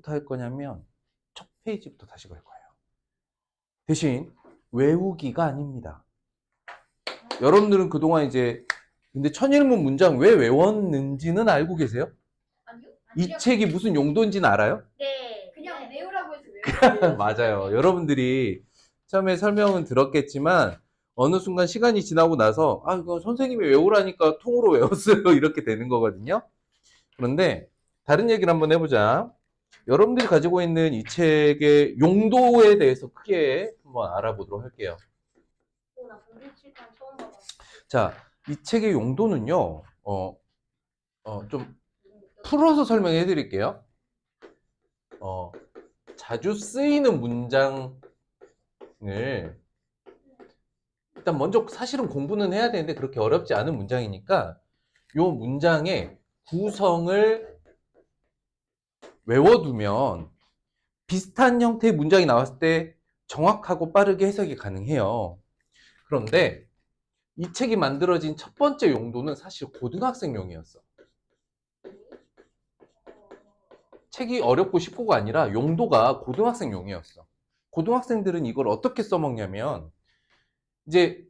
어디서부터 할 거냐면 첫 페이지부터 다시 갈 거예요. 대신 외우기가 아닙니다. 여러분들은 그동안 이제 근데 천일문 문장 왜 외웠는지는 알고 계세요? 아니요? 이 책이 무슨 용도인지는 알아요? 네. 그냥 외우라고 해서 외우라고. 맞아요. 여러분들이 처음에 설명은 들었겠지만 어느 순간 시간이 지나고 나서 아 이거 선생님이 외우라니까 통으로 외웠어요. 이렇게 되는 거거든요. 그런데 다른 얘기를 한번 해보자. 여러분들이 가지고 있는 이 책의 용도에 대해서 크게 한번 알아보도록 할게요. 나 공부칠판 처음 봐봐. 자, 이 책의 용도는요. 좀 풀어서 설명해 드릴게요. 자주 쓰이는 문장을 일단 먼저 사실은 공부는 해야 되는데 그렇게 어렵지 않은 문장이니까 이 문장의 구성을 외워두면 비슷한 형태의 문장이 나왔을 때 정확하고 빠르게 해석이 가능해요. 그런데 이 책이 만들어진 첫 번째 용도는 사실 고등학생용이었어. 책이 어렵고 쉽고가 아니라 용도가 고등학생용이었어. 고등학생들은 이걸 어떻게 써먹냐면 이제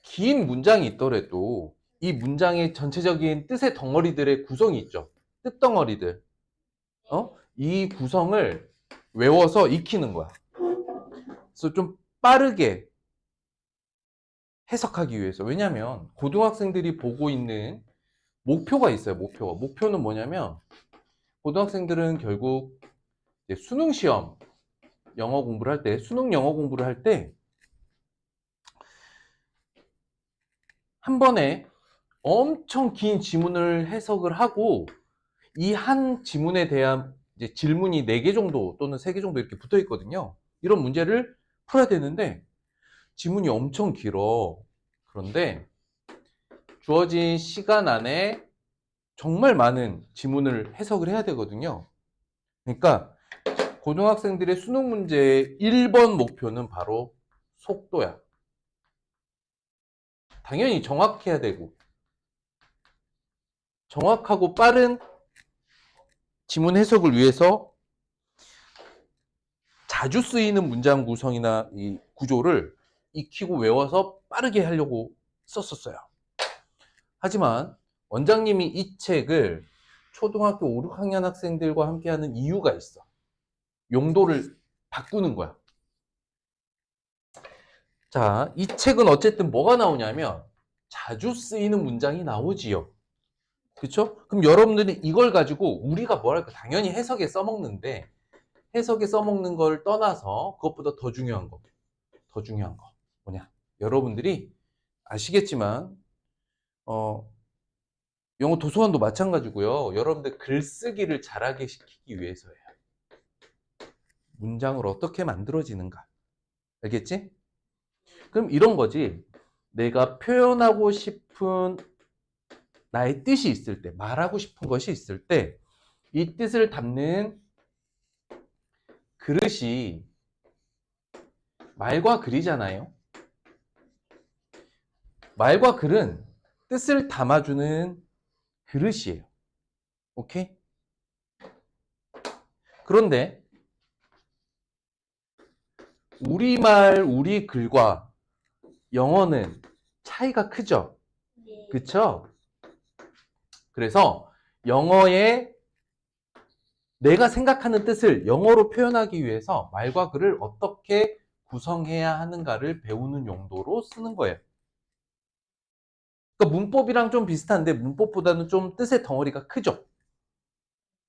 긴 문장이 있더라도 이 문장의 전체적인 뜻의 덩어리들의 구성이 있죠. 뜻덩어리들. 이 구성을 외워서 익히는 거야. 그래서 좀 빠르게 해석하기 위해서. 왜냐하면 고등학생들이 보고 있는 목표가 있어요. 목표는 뭐냐면 고등학생들은 결국 이제 수능 시험 영어 공부를 할 때, 수능 영어 공부를 할 때 한 번에 엄청 긴 지문을 해석을 하고 이 한 지문에 대한 이제 질문이 4개 정도 또는 3개 정도 이렇게 붙어 있거든요. 이런 문제를 풀어야 되는데 지문이 엄청 길어. 그런데 주어진 시간 안에 정말 많은 지문을 해석을 해야 되거든요. 그러니까 고등학생들의 수능 문제의 1번 목표는 바로 속도야. 당연히 정확해야 되고 정확하고 빠른 지문 해석을 위해서 자주 쓰이는 문장 구성이나 이 구조를 익히고 외워서 빠르게 하려고 썼었어요. 하지만 원장님이 이 책을 초등학교 5, 6학년 학생들과 함께 하는 이유가 있어. 용도를 바꾸는 거야. 자, 이 책은 어쨌든 뭐가 나오냐면 자주 쓰이는 문장이 나오지요. 그쵸? 그럼 여러분들이 이걸 가지고 우리가 뭐랄까 당연히 해석에 써먹는데 해석에 써먹는 걸 떠나서 그것보다 더 중요한 거 뭐냐? 여러분들이 아시겠지만 영어 도서관도 마찬가지고요. 여러분들 글쓰기를 잘하게 시키기 위해서예요. 문장을 어떻게 만들어지는가. 알겠지? 그럼 이런 거지. 내가 표현하고 싶은 나의 뜻이 있을 때, 말하고 싶은 것이 있을 때, 이 뜻을 담는 그릇이 말과 글이잖아요. 말과 글은 뜻을 담아주는 그릇이에요. 오케이? 그런데 우리말, 우리 글과 영어는 차이가 크죠? 네. 그쵸? 그래서 영어에 내가 생각하는 뜻을 영어로 표현하기 위해서 말과 글을 어떻게 구성해야 하는가를 배우는 용도로 쓰는 거예요. 그러니까 문법이랑 좀 비슷한데 문법보다는 좀 뜻의 덩어리가 크죠?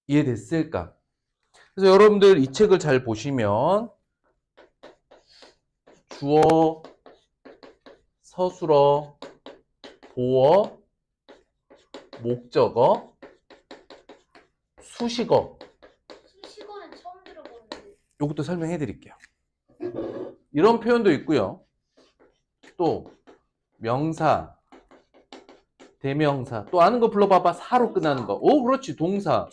이해됐을까? 그래서 여러분들 이 책을 잘 보시면 주어, 서술어, 보어, 목적어, 수식어 수식어는 처음 들어보는데. 이것도 설명해 드릴게요. 이런 표현도 있고요. 또 명사, 대명사, 또 아는 거 불러봐봐. 사로 끝나는 거. 오, 그렇지. 동사.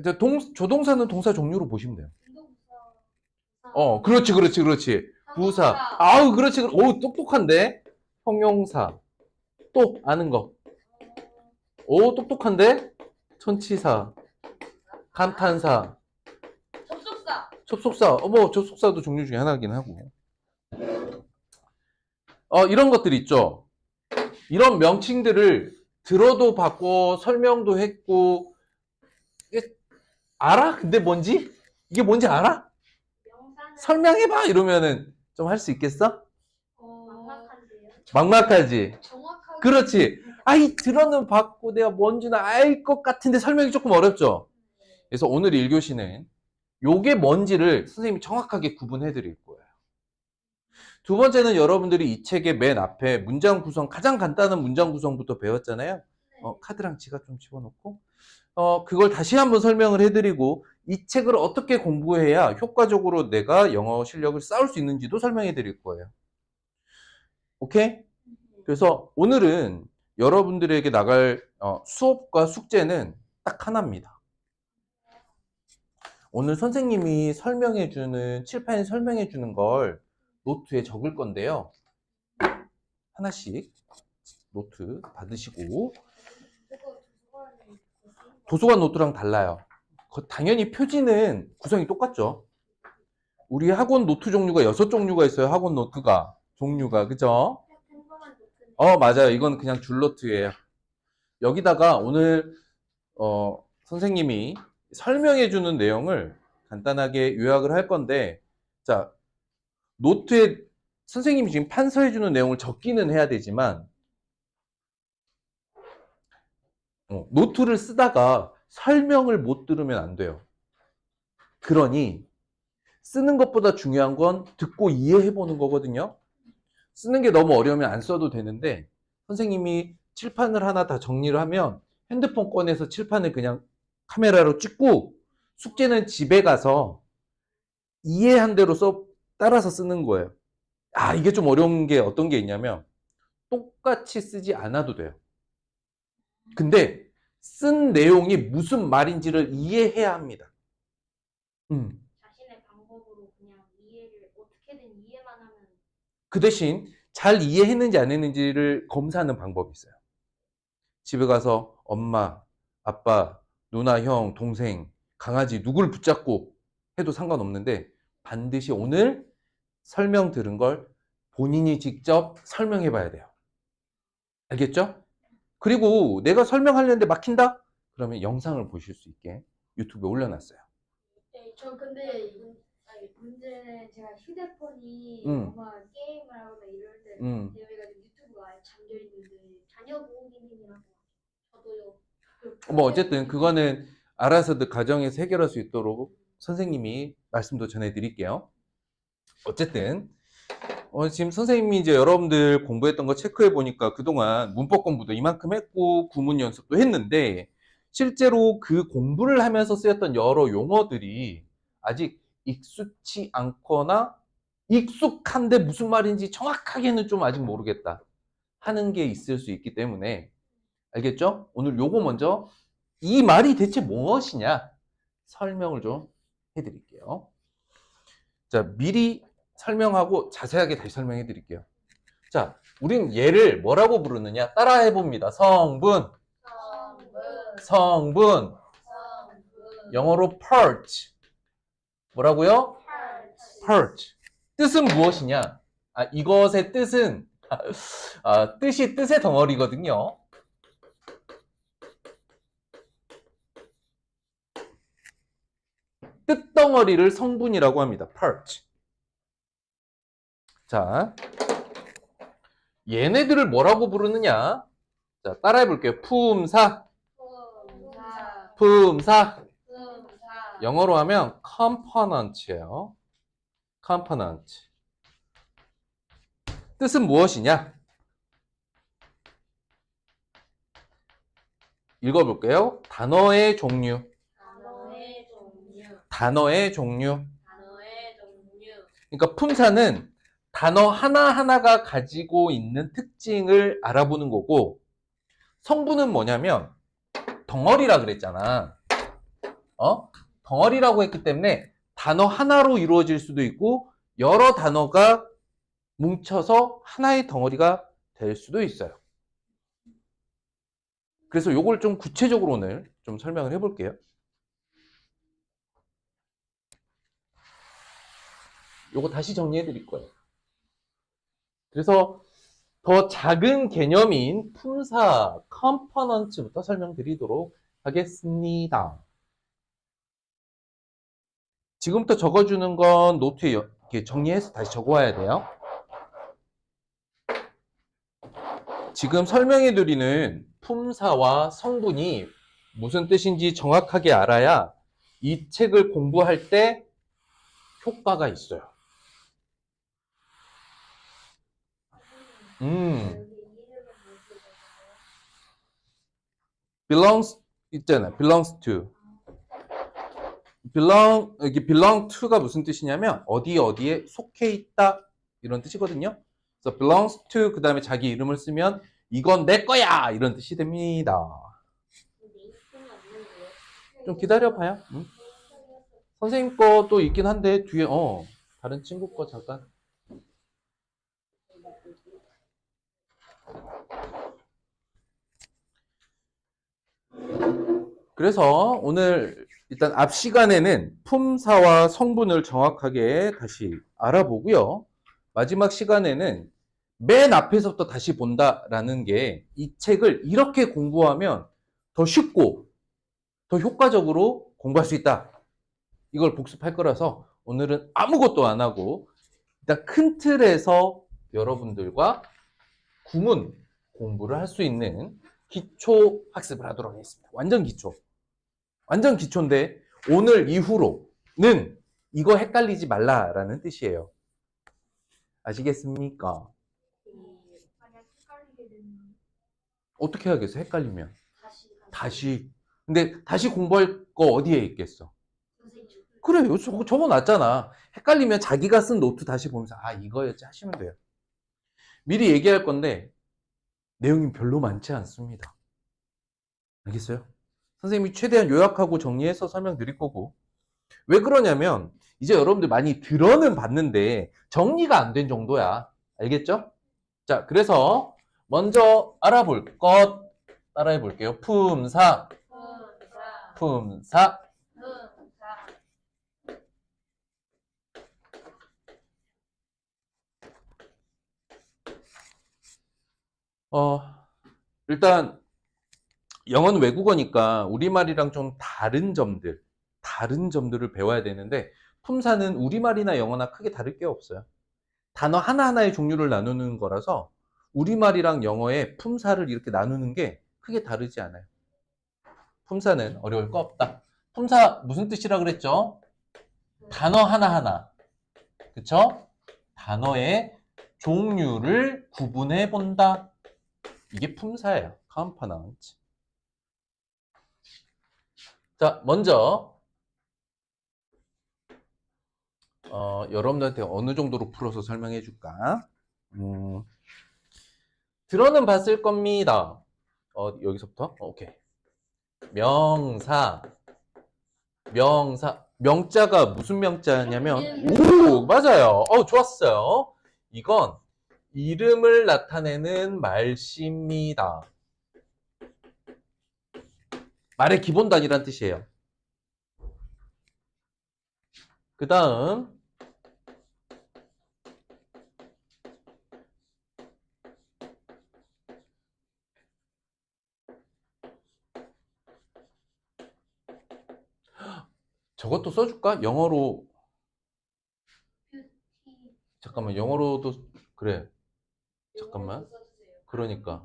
조동사. 조동사는 동사 종류로 보시면 돼요. 운동사. 그렇지. 부사. 아우, 그렇지. 오, 똑똑한데? 형용사. 또 아는 거. 오, 똑똑한데? 천치사. 감탄사, 접속사. 접속사. 뭐 접속사도 종류 중에 하나긴 하고. 이런 것들 있죠. 이런 명칭들을 들어도 봤고 설명도 했고 이게 알아? 근데 뭔지? 이게 뭔지 알아? 명사는 설명해봐 이러면은 좀 할 수 있겠어? 막막한데요. 막막하지. 정확하게. 그렇지. 아이 들어는 봤고 내가 뭔지는 알 것 같은데 설명이 조금 어렵죠. 그래서 오늘 1교시는 요게 뭔지를 선생님이 정확하게 구분해 드릴 거예요. 두 번째는 여러분들이 이 책의 맨 앞에 문장 구성, 가장 간단한 문장 구성부터 배웠잖아요. 카드랑 지갑 좀 집어넣고 그걸 다시 한번 설명을 해드리고 이 책을 어떻게 공부해야 효과적으로 내가 영어 실력을 쌓을 수 있는지도 설명해 드릴 거예요. 오케이? 그래서 오늘은 여러분들에게 나갈 수업과 숙제는 딱 하나입니다. 오늘 선생님이 설명해주는, 칠판에 설명해주는 걸 노트에 적을 건데요. 하나씩 노트 받으시고, 도서관 노트랑 달라요. 당연히 표지는 구성이 똑같죠. 우리 학원 노트 종류가 6종류가 있어요. 학원 노트가. 종류가. 그죠? 맞아요. 이건 그냥 줄노트예요. 여기다가 오늘 선생님이 설명해주는 내용을 간단하게 요약을 할 건데, 자, 노트에 선생님이 지금 판서해주는 내용을 적기는 해야 되지만, 노트를 쓰다가 설명을 못 들으면 안 돼요. 그러니 쓰는 것보다 중요한 건 듣고 이해해보는 거거든요. 쓰는 게 너무 어려우면 안 써도 되는데 선생님이 칠판을 하나 다 정리를 하면 핸드폰 꺼내서 칠판을 그냥 카메라로 찍고 숙제는 집에 가서 이해한 대로 따라서 쓰는 거예요. 이게 좀 어려운 게 어떤 게 있냐면 똑같이 쓰지 않아도 돼요. 근데 쓴 내용이 무슨 말인지를 이해해야 합니다. 자신의 방법으로 그냥 이해를 어떻게든 이해만 하면. 그 대신 잘 이해했는지 안 했는지를 검사하는 방법이 있어요. 집에 가서 엄마, 아빠, 누나, 형, 동생, 강아지 누굴 붙잡고 해도 상관없는데 반드시 오늘 설명 들은 걸 본인이 직접 설명해 봐야 돼요. 알겠죠? 그리고 내가 설명하려는데 막힌다? 그러면 영상을 보실 수 있게 유튜브에 올려놨어요. 네, 저 근데 문제는 제가 휴대폰이 음. 엄마 게임을 하거나 이럴 때 대회가지고 유튜브가 아예 잠겨 있는데 자녀 보호 기능이라고. 저도요. 뭐 어쨌든 그거는 알아서들 가정에서 해결할 수 있도록 선생님이 말씀도 전해드릴게요. 어쨌든 지금 선생님이 이제 여러분들 공부했던 거 체크해 보니까 그동안 문법 공부도 이만큼 했고 구문 연습도 했는데 실제로 그 공부를 하면서 쓰였던 여러 용어들이 아직 익숙치 않거나 익숙한데 무슨 말인지 정확하게는 좀 아직 모르겠다 하는 게 있을 수 있기 때문에 알겠죠? 오늘 요거 먼저 이 말이 대체 무엇이냐 설명을 좀 해드릴게요. 자, 미리 설명하고 자세하게 다시 설명해 드릴게요. 자, 우린 얘를 뭐라고 부르느냐? 따라해 봅니다. 성분. 성분. 영어로 purge. 뭐라고요? purge. 뜻은 무엇이냐? 이것의 뜻은 뜻이 뜻의 덩어리거든요. 뜻덩어리를 성분이라고 합니다. purge. 자, 얘네들을 뭐라고 부르느냐? 자, 따라해 볼게요. 품사. 품사. 영어로 하면 component예요. component. 뜻은 무엇이냐? 읽어볼게요. 단어의 종류. 단어의 종류. 그러니까 품사는 단어 하나하나가 가지고 있는 특징을 알아보는 거고 성분은 뭐냐면 덩어리라 그랬잖아. 덩어리라고 했기 때문에 단어 하나로 이루어질 수도 있고 여러 단어가 뭉쳐서 하나의 덩어리가 될 수도 있어요. 그래서 요걸 좀 구체적으로 오늘 좀 설명을 해볼게요. 요거 다시 정리해 드릴 거예요. 그래서 더 작은 개념인 품사, 컴포넌트부터 설명드리도록 하겠습니다. 지금부터 적어주는 건 노트에 이렇게 정리해서 다시 적어와야 돼요. 지금 설명해드리는 품사와 성분이 무슨 뜻인지 정확하게 알아야 이 책을 공부할 때 효과가 있어요. 여기 이름은 뭐지? belongs 있잖아. belongs to. 여기 belong to가 무슨 뜻이냐면 어디에 속해 있다 이런 뜻이거든요. 그래서 belongs to 그 다음에 자기 이름을 쓰면 이건 내 거야 이런 뜻이 됩니다. 네이트는 없는데요. 좀 기다려봐요. 응? 선생님 거도 있긴 한데 뒤에 다른 친구 거 잠깐. 그래서 오늘 일단 앞 시간에는 품사와 성분을 정확하게 다시 알아보고요. 마지막 시간에는 맨 앞에서부터 다시 본다라는 게 이 책을 이렇게 공부하면 더 쉽고 더 효과적으로 공부할 수 있다. 이걸 복습할 거라서 오늘은 아무것도 안 하고 일단 큰 틀에서 여러분들과 구문 공부를 할 수 있는 기초 학습을 하도록 하겠습니다. 완전 기초. 완전 기초인데 오늘 이후로는 이거 헷갈리지 말라라는 뜻이에요. 아시겠습니까? 만약 헷갈리게 되면 어떻게 하겠어? 헷갈리면. 다시 다시. 근데 다시 공부할 거 어디에 있겠어? 선생님 그래, 적어놨잖아. 헷갈리면 자기가 쓴 노트 다시 보면서 이거였지 하시면 돼요. 미리 얘기할 건데 내용이 별로 많지 않습니다. 알겠어요? 선생님이 최대한 요약하고 정리해서 설명드릴 거고. 왜 그러냐면 이제 여러분들 많이 들어는 봤는데 정리가 안 된 정도야. 알겠죠? 자, 그래서 먼저 알아볼 것 따라해 볼게요. 품사, 품사, 품사. 품사. 일단 영어는 외국어니까 우리말이랑 좀 다른 점들을 배워야 되는데 품사는 우리말이나 영어나 크게 다를 게 없어요. 단어 하나하나의 종류를 나누는 거라서 우리말이랑 영어의 품사를 이렇게 나누는 게 크게 다르지 않아요. 품사는 어려울 거 없다. 품사 무슨 뜻이라 그랬죠? 단어 하나하나. 그쵸? 단어의 종류를 구분해 본다. 이게 품사예요. component. 자, 먼저 여러분들한테 어느 정도로 풀어서 설명해 줄까? 들어는 봤을 겁니다. 여기서부터? 오케이. 명사. 명자가 무슨 명자냐면, 오, 맞아요. 좋았어요. 이건 이름을 나타내는 말씨입니다. 말의 기본 단위란 뜻이에요. 그 다음, 저것도 써줄까? 영어로. 잠깐만, 영어로도, 그래. 잠깐만. 그러니까.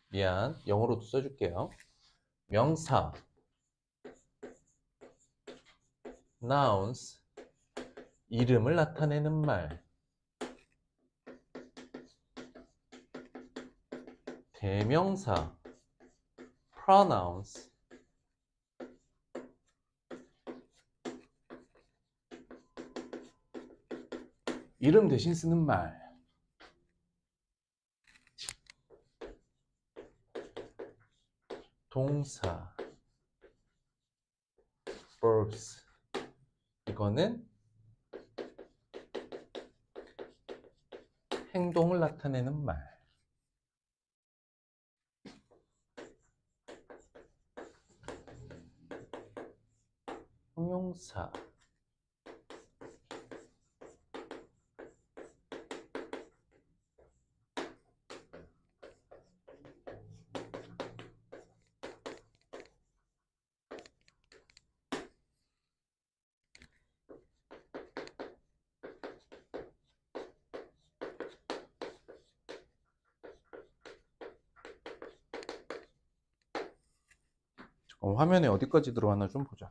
미안. 영어로도 써줄게요. 명사. nouns. 이름을 나타내는 말. 대명사. pronouns. 이름 대신 쓰는 말. 동사. verbs. 이거는 행동을 나타내는 말. 형용사. 화면에 어디까지 들어왔나 좀 보자.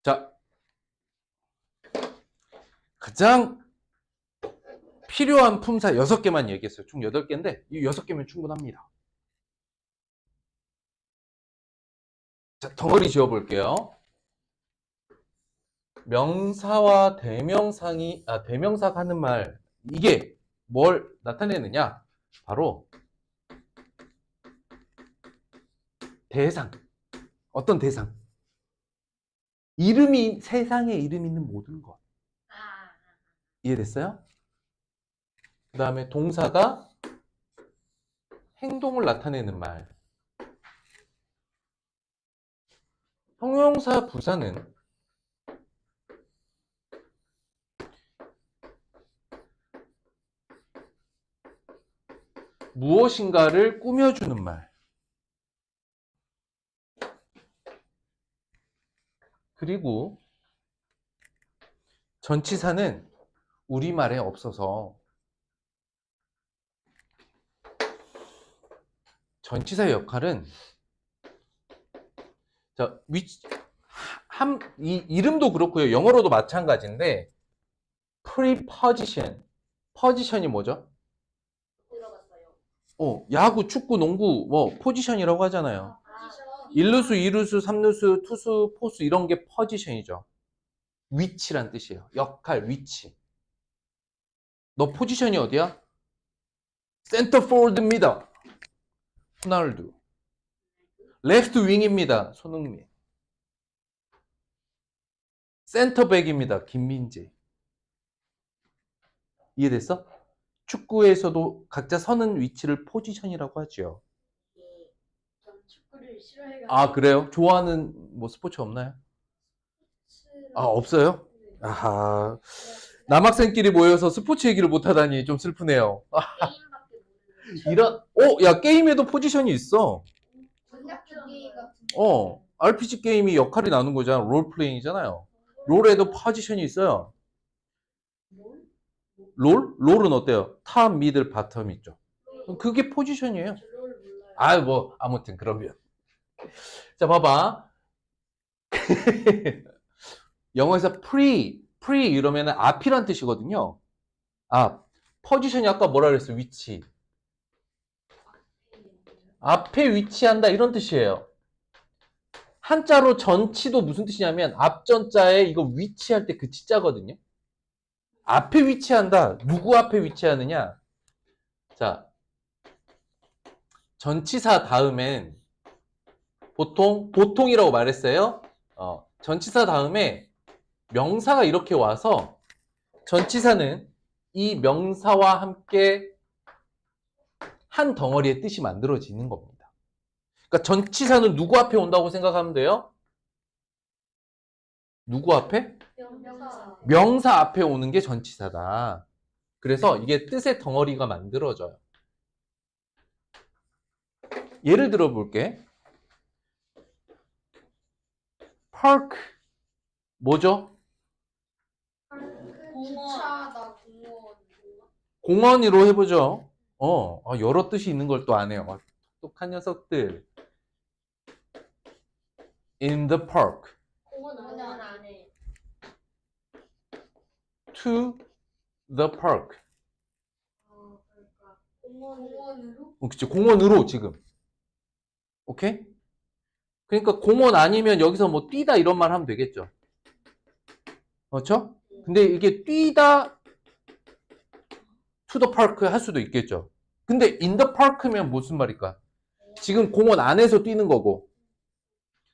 자, 가장 필요한 품사 6개만 얘기했어요. 총 8개인데 이 6개면 충분합니다. 자, 덩어리 지어볼게요. 명사와 대명사가 하는 말, 이게 뭘 나타내느냐? 바로 대상. 어떤 대상? 이름이, 세상에 이름 있는 모든 것. 아, 이해됐어요? 그 다음에 동사가 행동을 나타내는 말. 형용사 부사는 무엇인가를 꾸며주는 말. 그리고 전치사는 우리말에 없어서 전치사의 역할은 자, 이름도 그렇고요. 영어로도 마찬가지인데 preposition. position이 뭐죠? 들어갔어요. 야구, 축구, 농구 뭐 포지션이라고 하잖아요. 포지션. 1루수, 2루수, 3루수, 투수, 포수 이런 게 포지션이죠. 위치란 뜻이에요. 역할, 위치. 너 포지션이 어디야? 센터포워드입니다. 호날두. 레프트 윙입니다. 손흥민. 센터백입니다. 김민재. 이해됐어? 축구에서도 각자 서는 위치를 포지션이라고 하죠. 예. 전 축구를 싫어해가지고. 아, 그래요? 좋아하는 뭐 스포츠 없나요? 아, 없어요? 네. 아하. 남학생끼리 모여서 스포츠 얘기를 못 하다니 좀 슬프네요. 게임밖에 모르는. 야, 게임에도 포지션이 있어. 전략적 게임 같은. RPG 게임이 역할이 나누는 거잖아. 롤플레잉이잖아요. 롤에도 포지션이 있어요. 롤은 어때요? 탑, 미들, 바텀 있죠. 그게 포지션이에요. 롤 몰라요. 아무튼 그러면. 자, 봐봐. 영어에서 pre 이러면 앞이란 뜻이거든요. 포지션이 아까 뭐라 그랬어? 위치. 앞에 위치한다 이런 뜻이에요. 한자로 전치도 무슨 뜻이냐면 앞전자에 이거 위치할 때 그 치자거든요. 앞에 위치한다. 누구 앞에 위치하느냐? 자, 전치사 다음엔 보통이라고 말했어요. 전치사 다음에 명사가 이렇게 와서 전치사는 이 명사와 함께 한 덩어리의 뜻이 만들어지는 겁니다. 그러니까 전치사는 누구 앞에 온다고 생각하면 돼요? 누구 앞에? 명사. 명사 앞에 오는 게 전치사다. 그래서 이게 뜻의 덩어리가 만들어져요. 예를 들어 볼게. park 뭐죠? 주차하다 공원. 공원으로 해보죠. 여러 뜻이 있는 걸 또 안 해요. 똑똑한 녀석들. In the park. 공원 안에. To the park. 그러니까 공원으로. 그치, 공원으로 지금. 오케이? 그러니까 공원 아니면 여기서 뭐 뛰다 이런 말 하면 되겠죠. 그렇죠? 근데 이게 뛰다 to the park 할 수도 있겠죠. 근데 in the park면 무슨 말일까? 지금 공원 안에서 뛰는 거고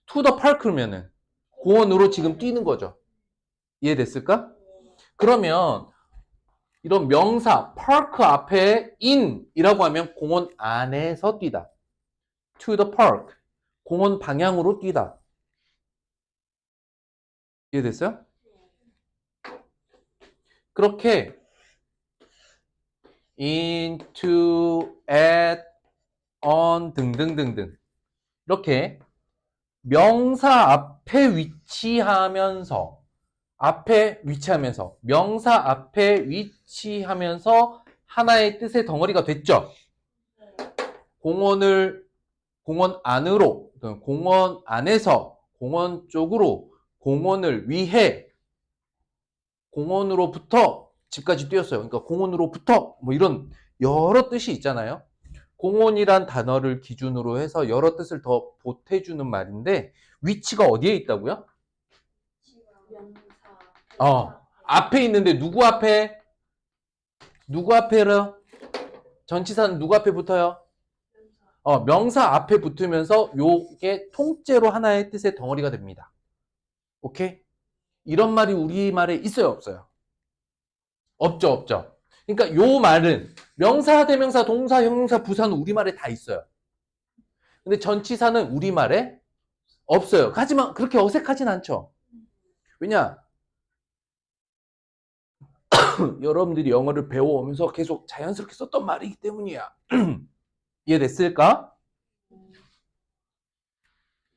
to the park면은 공원으로 지금 뛰는 거죠. 이해됐을까? 그러면 이런 명사 park 앞에 in이라고 하면 공원 안에서 뛰다. to the park 공원 방향으로 뛰다. 이해됐어요? 그렇게 into, at, on 등등등등 이렇게 명사 앞에 위치하면서 명사 앞에 위치하면서 하나의 뜻의 덩어리가 됐죠. 공원 안으로, 공원 안에서, 공원 쪽으로, 공원을 위해, 공원으로부터 집까지 뛰었어요. 그러니까 공원으로부터 뭐 이런 여러 뜻이 있잖아요. 공원이란 단어를 기준으로 해서 여러 뜻을 더 보태주는 말인데 위치가 어디에 있다고요? 명사. 앞에 있는데 누구 앞에? 누구 앞에요? 전치사는 누구 앞에 붙어요? 명사 앞에 붙으면서 요게 통째로 하나의 뜻의 덩어리가 됩니다. 오케이? 이런 말이 우리말에 있어요, 없어요? 없죠. 그러니까 요 말은 명사, 대명사, 동사, 형용사, 부사는 우리말에 다 있어요. 근데 전치사는 우리말에 없어요. 하지만 그렇게 어색하진 않죠. 왜냐? 여러분들이 영어를 배워오면서 계속 자연스럽게 썼던 말이기 때문이야. 이해됐을까?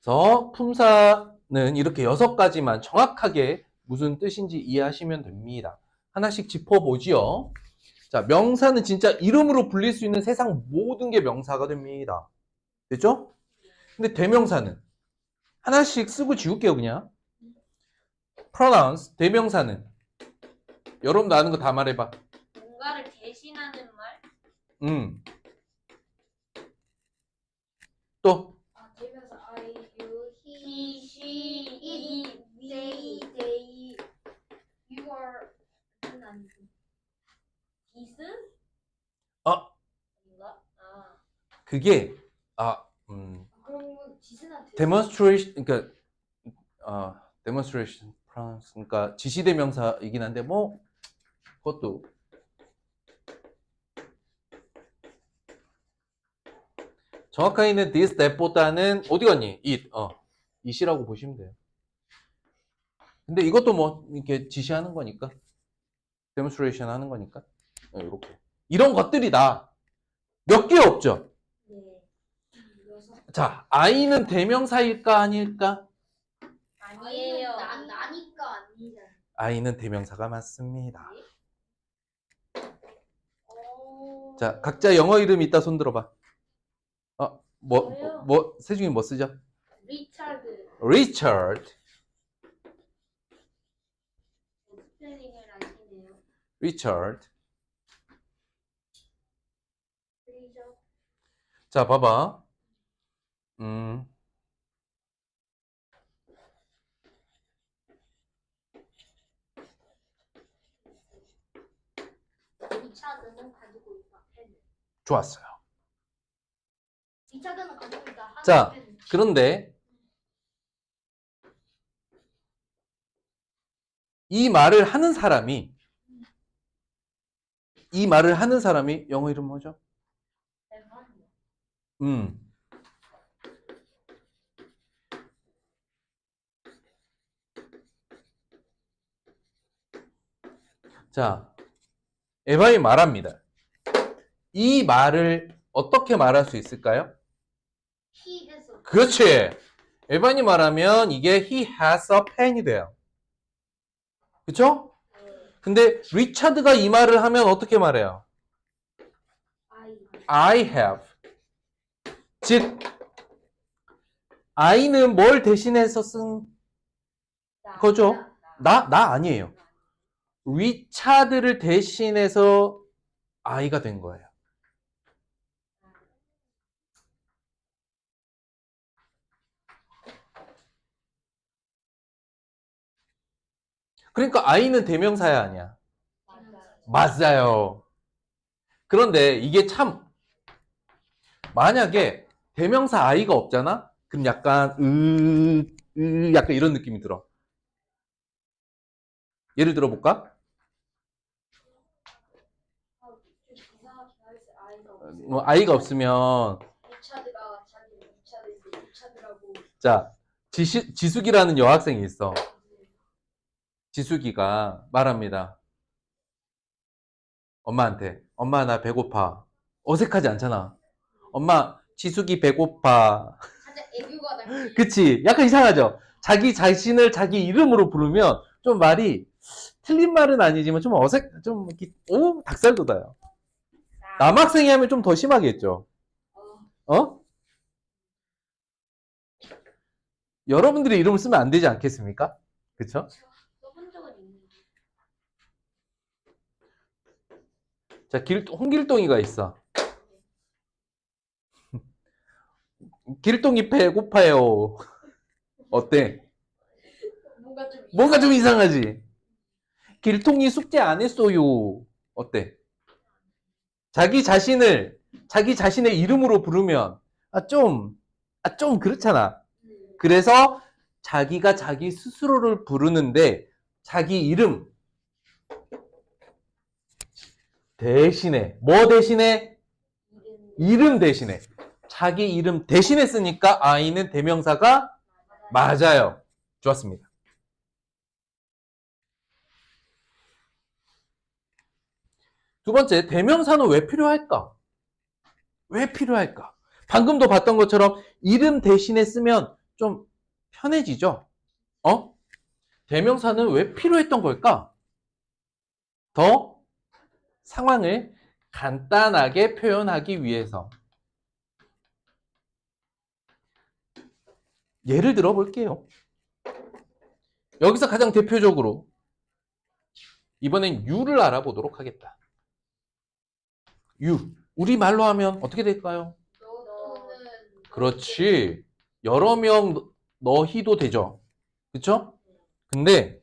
그래서 품사는 이렇게 6가지만 정확하게 무슨 뜻인지 이해하시면 됩니다. 하나씩 짚어보지요. 자, 명사는 진짜 이름으로 불릴 수 있는 세상 모든 게 명사가 됩니다. 됐죠? 근데 대명사는 하나씩 쓰고 지울게요, 그냥. pronouns, 대명사는 여러분도 아는 거 다 말해봐. 뭔가를 대신하는 말? 또 대명사 I, you, He, she, it, they, they, you are 아니고 his? 어. 인가? 아. 그게 그런 건 지스나 demonstration, 그러니까 demonstration pronouns, 그러니까 지시대명사이긴 한데 뭐 그것도 정확하게는 this, that보다는 어디 갔니? it이라고 보시면 돼요. 근데 이것도 뭐 이렇게 지시하는 거니까, demonstration 하는 거니까 이렇게 이런 것들이 다 몇 개 없죠. 네. 자, I는 대명사일까 아닐까? 아니에요. 나니까 아니잖아. I는 대명사가 맞습니다. 자, 각자 영어 이름 있다 손 들어봐. 세중이 뭐 쓰죠? 리차드. Richard. 스펠링을 아시네요. Richard. 리저. 자, 봐봐. 리차드는 가지고 있다. 펜을. 좋았어요. 리차드는 가지고 있다. 자, 펜을. 그런데 이 말을 하는 사람이 영어 이름 뭐죠? 자, 에반이 말합니다. 이 말을 어떻게 말할 수 있을까요? He has a 그렇지. 에반이 말하면 이게 he has a pen이 돼요. 그쵸? 근데 리차드가 이 말을 하면 어떻게 말해요? I have. 즉, I는 뭘 대신해서 쓴 거죠? 나 아니에요. 리차드를 대신해서 I가 된 거예요. 그러니까 I는 대명사야 아니야? 맞아요. 그런데 이게 참 만약에 대명사 I가 없잖아? 그럼 약간 약간 이런 느낌이 들어. 예를 들어 볼까? 뭐 I가 없으면 리차드가 자기 리차드라고. 자, 지숙이라는 여학생이 있어. 지숙이가 말합니다. 엄마한테. 엄마, 나 배고파. 어색하지 않잖아. 엄마, 지숙이 배고파. 살짝 애교가 담긴. 그치? 약간 이상하죠? 자기 자신을 자기 이름으로 부르면 좀 말이 틀린 말은 아니지만 좀 좀 이렇게, 오, 닭살 돋아요. 남학생이 하면 좀 더 심하겠죠? 어? 여러분들이 이름을 쓰면 안 되지 않겠습니까? 그쵸? 써본 적은 있는데. 자, 홍길동이가 있어. 길동이 배고파요. 어때? 뭔가 좀 이상하지? 길동이 숙제 안 했어요. 어때? 자기 자신의 이름으로 부르면, 좀 그렇잖아. 그래서 자기가 자기 스스로를 부르는데, 자기 이름 대신에, 뭐 대신에? 이름 대신에. 자기 이름 대신에 쓰니까 I는 대명사가 맞아요. 좋았습니다. 두 번째, 대명사는 왜 필요할까? 왜 필요할까? 방금도 봤던 것처럼 이름 대신에 쓰면 좀 편해지죠? 대명사는 왜 필요했던 걸까? 더 상황을 간단하게 표현하기 위해서. 예를 들어 볼게요. 여기서 가장 대표적으로 이번엔 you를 알아보도록 하겠다. you. 우리말로 하면 어떻게 될까요? 너는 그렇지. 여러 명 너희도 되죠. 그쵸? 근데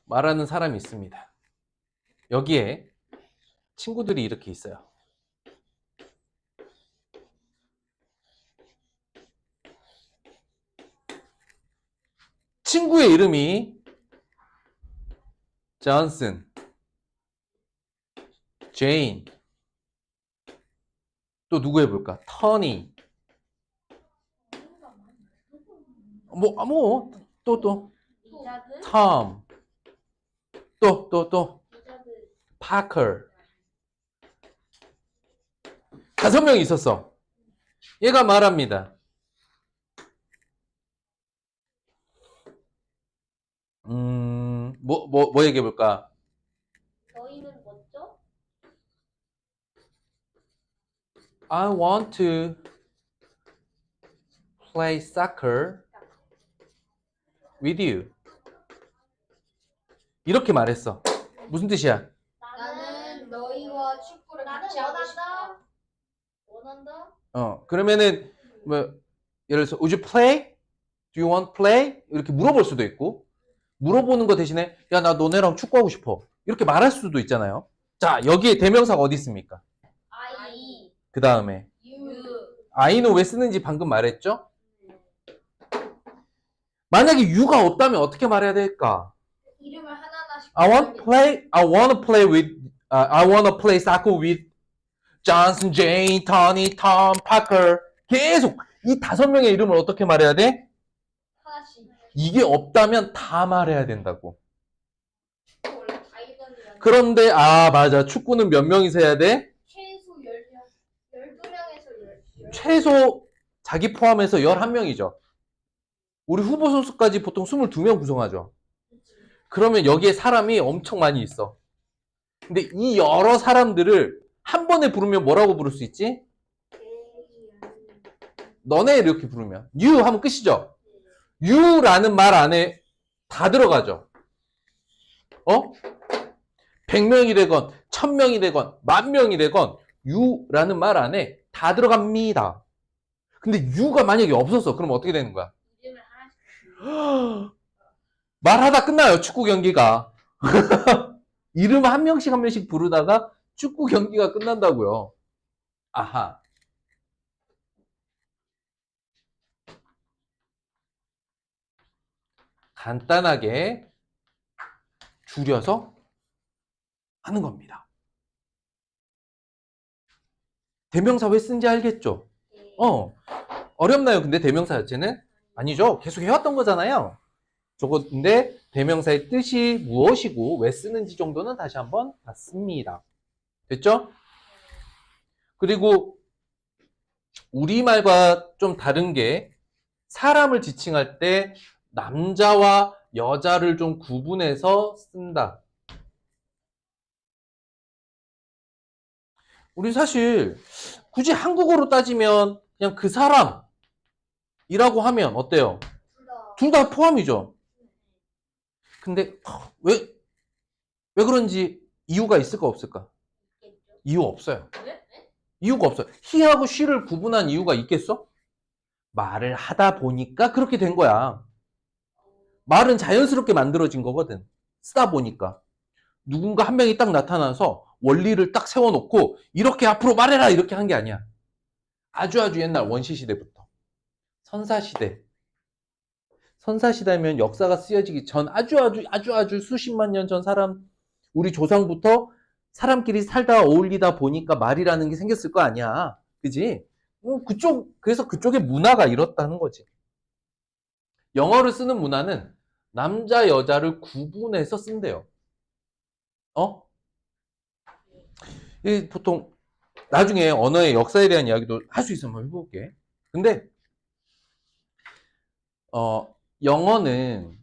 말하는 사람이 있습니다. 여기에 친구들이 이렇게 있어요. 친구의 이름이 존슨, 제인, 또 누구 해볼까? 터니, 또, 기자들 톰, 또, 파커. 5명이 있었어. 얘가 말합니다. 뭐 얘기해볼까? 너희는 뭐죠? I want to play soccer with you. 이렇게 말했어. 무슨 뜻이야? 나는 너희와 축구를 나는 같이 하고 원한다. 싶다. 원한다? 그러면은 뭐 예를 들어서 would you play? Do you want play? 이렇게 물어볼 수도 있고 물어보는 거 대신에 야, 나 너네랑 축구하고 싶어. 이렇게 말할 수도 있잖아요. 자, 여기에 대명사가 어디 있습니까? I, 그 다음에 you. I는 왜 쓰는지 방금 말했죠? 만약에 you가 없다면 어떻게 말해야 될까? 이름을 하나하나씩 I want to play soccer with Johnson, Jane, Tony, Tom, Parker. 계속 이 5명의 이름을 어떻게 말해야 돼? 하나씩. 이게 없다면 다 말해야 된다고. 원래 다이던이라는 그런데 맞아. 축구는 몇 명이서 해야 돼? 최소 10명, 12명에서 10. 최소 자기 포함해서 11명이죠. 우리 후보 선수까지 보통 22명 구성하죠. 그러면 여기에 사람이 엄청 많이 있어. 근데 이 여러 사람들을 한 번에 부르면 뭐라고 부를 수 있지? 너네 이렇게 부르면 you 하면 끝이죠. you라는 말 안에 다 들어가죠. 100명이 되건 1000명이 되건 10,000명이 되건 you라는 말 안에 다 들어갑니다. 근데 you가 만약에 없었어. 그럼 어떻게 되는 거야? 이름을 하나씩. 말하다 끝나요. 축구 경기가. 이름 한 명씩 부르다가 축구 경기가 끝난다고요. 아하. 간단하게 줄여서 하는 겁니다. 대명사 왜 쓴지 알겠죠? 어렵나요? 근데 대명사 자체는? 아니죠. 계속 해왔던 거잖아요. 저건데 대명사의 뜻이 무엇이고 왜 쓰는지 정도는 다시 한번 봤습니다. 됐죠? 그리고 우리말과 좀 다른 게 사람을 지칭할 때 남자와 여자를 좀 구분해서 쓴다. 우리 사실 굳이 한국어로 따지면 그냥 그 사람이라고 하면 어때요? 둘 다 포함이죠. 근데 왜 그런지 이유가 있을까 없을까? 이유 없어요. 이유가 없어요. he하고 she를 구분한 이유가 있겠어? 말을 하다 보니까 그렇게 된 거야. 말은 자연스럽게 만들어진 거거든. 쓰다 보니까. 누군가 한 명이 딱 나타나서 원리를 딱 세워놓고 이렇게 앞으로 말해라 이렇게 한 게 아니야. 아주 옛날 원시 시대부터. 선사시대. 선사시대면 역사가 쓰여지기 전 아주 수십만 년 전 사람, 우리 조상부터 사람끼리 살다 어울리다 보니까 말이라는 게 생겼을 거 아니야. 그지? 그래서 그쪽의 문화가 이렇다는 거지. 영어를 쓰는 문화는 남자, 여자를 구분해서 쓴대요. 보통 나중에 언어의 역사에 대한 이야기도 할 수 있으면 해볼게. 근데 영어는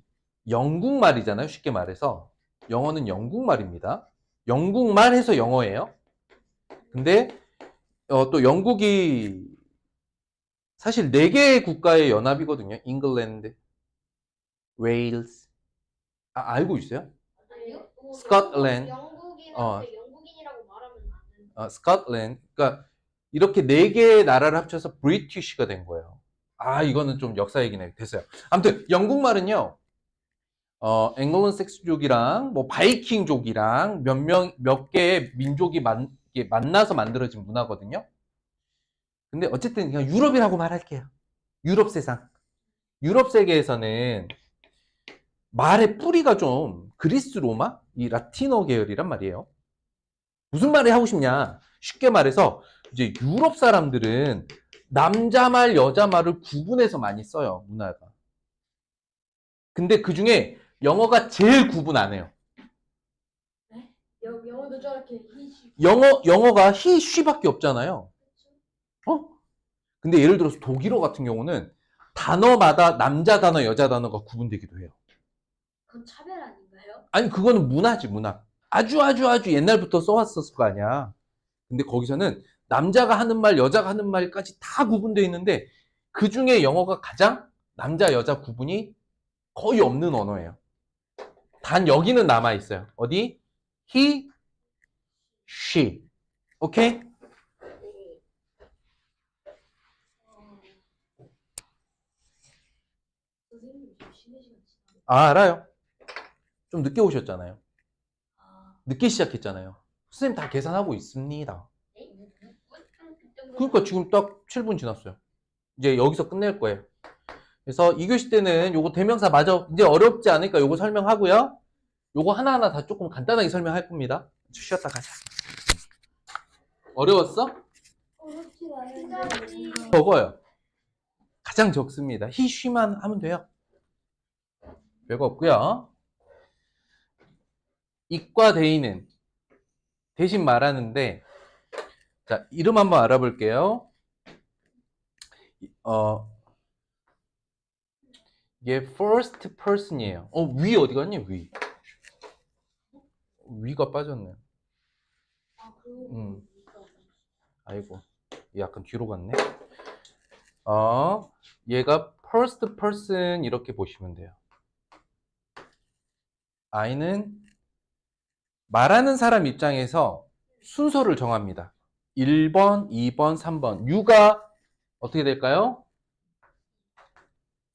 영국말이잖아요. 쉽게 말해서 영어는 영국말입니다. 영국말 해서 영어예요. 근데 또 영국이 사실 4개의 국가의 연합이거든요. 잉글랜드, 웨일스. 알고 있어요? 스코틀랜드. 영국인이라고 말하면 안 된다. 스코틀랜드. 그러니까 이렇게 4개의 나라를 합쳐서 브리티시가 된 거예요. 이거는 좀 역사 얘기네. 됐어요. 아무튼 영국말은요. 앵글로색스족이랑 뭐 바이킹족이랑 몇 개의 민족이 만나서 만들어진 문화거든요. 근데 어쨌든 그냥 유럽이라고 말할게요. 유럽 세상. 유럽 세계에서는 말의 뿌리가 좀 그리스 로마, 이 라틴어 계열이란 말이에요. 무슨 말을 하고 싶냐? 쉽게 말해서 이제 유럽 사람들은 남자 말, 여자 말을 구분해서 많이 써요, 문화가. 근데 그 중에 영어가 제일 구분 안 해요. 네? 영어도 저렇게 히시. 영어가 he, she밖에 없잖아요. 근데 예를 들어서 독일어 같은 경우는 단어마다 남자 단어, 여자 단어가 구분되기도 해요. 그건 차별 아닌가요? 아니, 그거는 문화지, 문화. 아주 옛날부터 써왔었을 거 아니야. 근데 거기서는 남자가 하는 말, 여자가 하는 말까지 다 구분되어 있는데 그 중에 영어가 가장 남자, 여자 구분이 거의 없는 언어예요. 단 여기는 남아있어요. 어디? he, she. 오케이? 선생님 좀 쉬는 시간 지나요. 알아요. 좀 늦게 오셨잖아요. 늦게 시작했잖아요. 선생님 다 계산하고 있습니다. 그러니까 지금 딱 7분 지났어요. 이제 여기서 끝낼 거예요. 그래서 2교시 때는 요거 대명사 마저 이제 어렵지 않으니까 요거 설명하고요. 요거 하나하나 다 조금 간단하게 설명할 겁니다. 쉬었다 가자. 어려웠어? 어렵지 않은데. 적어요. 가장 적습니다. he, she만 하면 돼요. 별거 없고요. it과 they는 대신 말하는데 자, 이름 한번 알아볼게요. 이게 first person이에요. 위 어디 갔니? 위가 빠졌네. 아이고, 약간 뒤로 갔네. 얘가 first person 이렇게 보시면 돼요. I는 말하는 사람 입장에서 순서를 정합니다. 1번, 2번, 3번. U가 어떻게 될까요?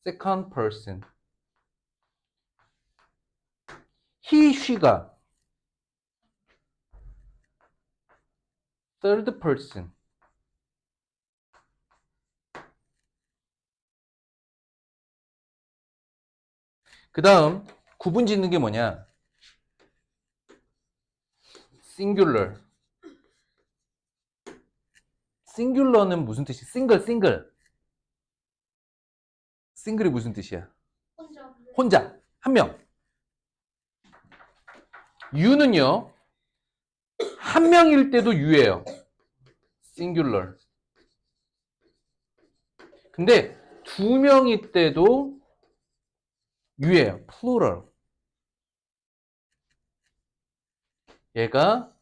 second person. he, she가 third person. 그 다음 구분 짓는 게 뭐냐? singular. singular는 무슨 뜻이야? 싱글이 무슨 뜻이야? 혼자. 한 명. you는요, 한 명일 때도 you예요. singular. 근데 두 명일 때도 you예요. plural. 얘가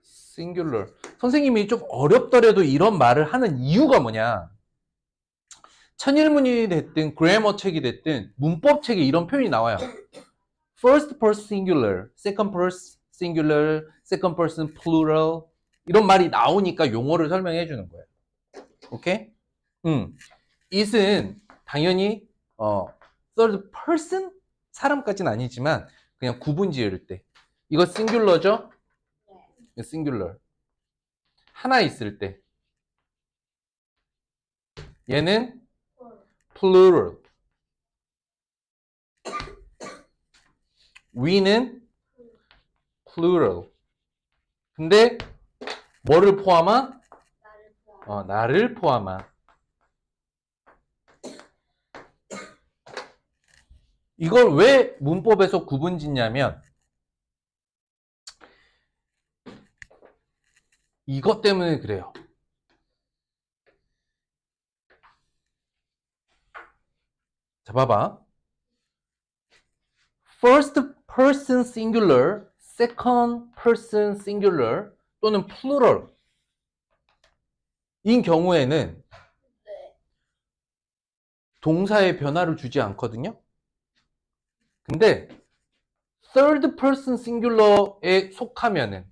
singular. 선생님이 좀 어렵더라도 이런 말을 하는 이유가 뭐냐? 천일문이 됐든 그래머 책이 됐든 문법 책에 이런 표현이 나와요. First person singular, second person singular, second person plural 이런 말이 나오니까 용어를 설명해 주는 거예요. 오케이? it은 당연히 third person 사람까지는 아니지만 그냥 구분 지을 때 이거 singular죠? 네. singular 하나 있을 때 얘는 plural we는 plural 근데 뭐를 포함한? 나를 포함한 이걸 왜 문법에서 구분 짓냐면 이것 때문에 그래요. 자, 봐봐. First person singular, second person singular 또는 plural 인 경우에는 동사의 변화를 주지 않거든요. 근데 third person singular에 속하면은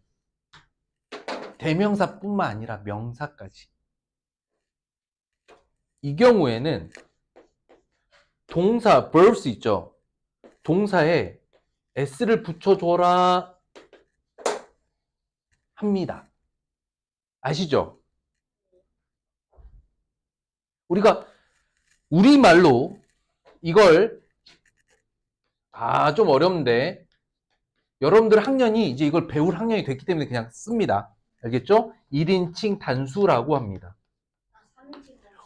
대명사뿐만 아니라 명사까지 이 경우에는 동사 verbs 있죠. 동사에 s를 붙여줘라 합니다. 아시죠? 우리가 우리말로 이걸 좀 어렵는데 여러분들 학년이 이제 이걸 배울 학년이 됐기 때문에 그냥 씁니다. 알겠죠? 1인칭 단수라고 합니다.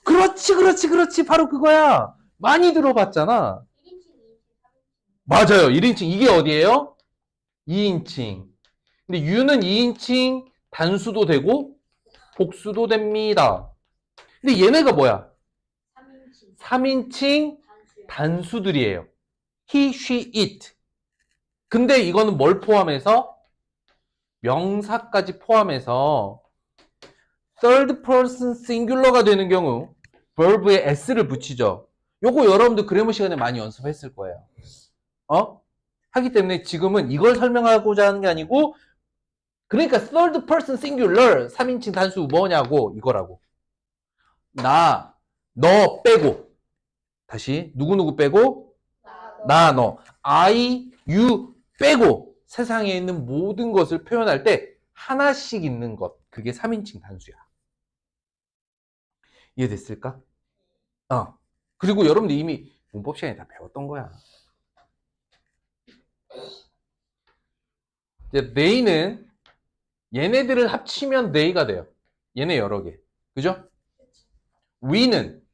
그렇지. 바로 그거야. 많이 들어봤잖아. 1인칭, 2인칭, 3인칭. 맞아요. 1인칭. 이게 어디예요? 2인칭. 근데 you는 2인칭 단수도 되고 복수도 됩니다. 근데 얘네가 뭐야? 3인칭. 3인칭 단수야. 단수들이에요. he, she, it. 근데 이거는 뭘 포함해서? 명사까지 포함해서 third person singular가 되는 경우 verb에 s를 붙이죠. 요거 여러분들 그래머 시간에 많이 연습했을 거예요. 하기 때문에 지금은 이걸 설명하고자 하는 게 아니고 그러니까 third person singular 3인칭 단수 뭐냐고 이거라고. 나, 너 빼고 다시 누구누구 빼고 나, 너 I, you 빼고 세상에 있는 모든 것을 표현할 때 하나씩 있는 것 그게 3인칭 단수야. 이해됐을까? 그리고 여러분들 이미 문법 시간에 다 배웠던 거야. 이제 they는 얘네들을 합치면 they가 돼요. 얘네 여러 개. 그죠? we는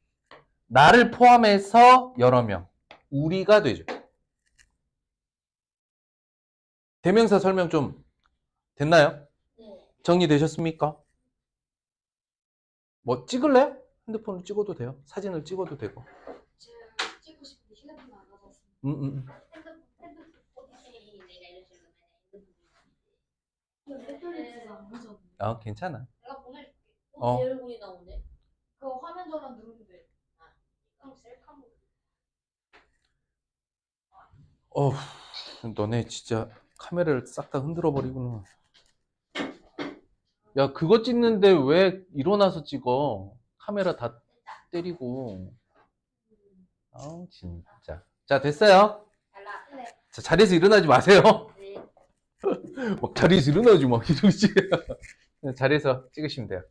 나를 포함해서 여러 명. 우리가 되죠. 대명사 설명 좀 됐나요? 네. 정리되셨습니까? 뭐 찍을래요? 핸드폰을 찍어도 돼요. 사진을 찍어도 되고. 지금 찍고 싶은데 휴대폰 안 가져왔어요. 핸드폰 어디서 내가 이랬을 이거 배터리지가 안 가져왔네. 괜찮아. 내가 보내줄게. 어. 내 얼굴이 나오네. 그거 화면 전환 누르면 돼. 그럼 셀카 모드. 너네 진짜 카메라를 싹 다 흔들어 버리구나. 야, 그거 찍는데 왜 일어나서 찍어? 카메라 다 때리고. 진짜. 자, 됐어요. 달라. 네. 자, 자리에서 일어나지 마세요. 네. 막 자리에서 일어나지 마. 이러지. 자리에서 찍으시면 돼요.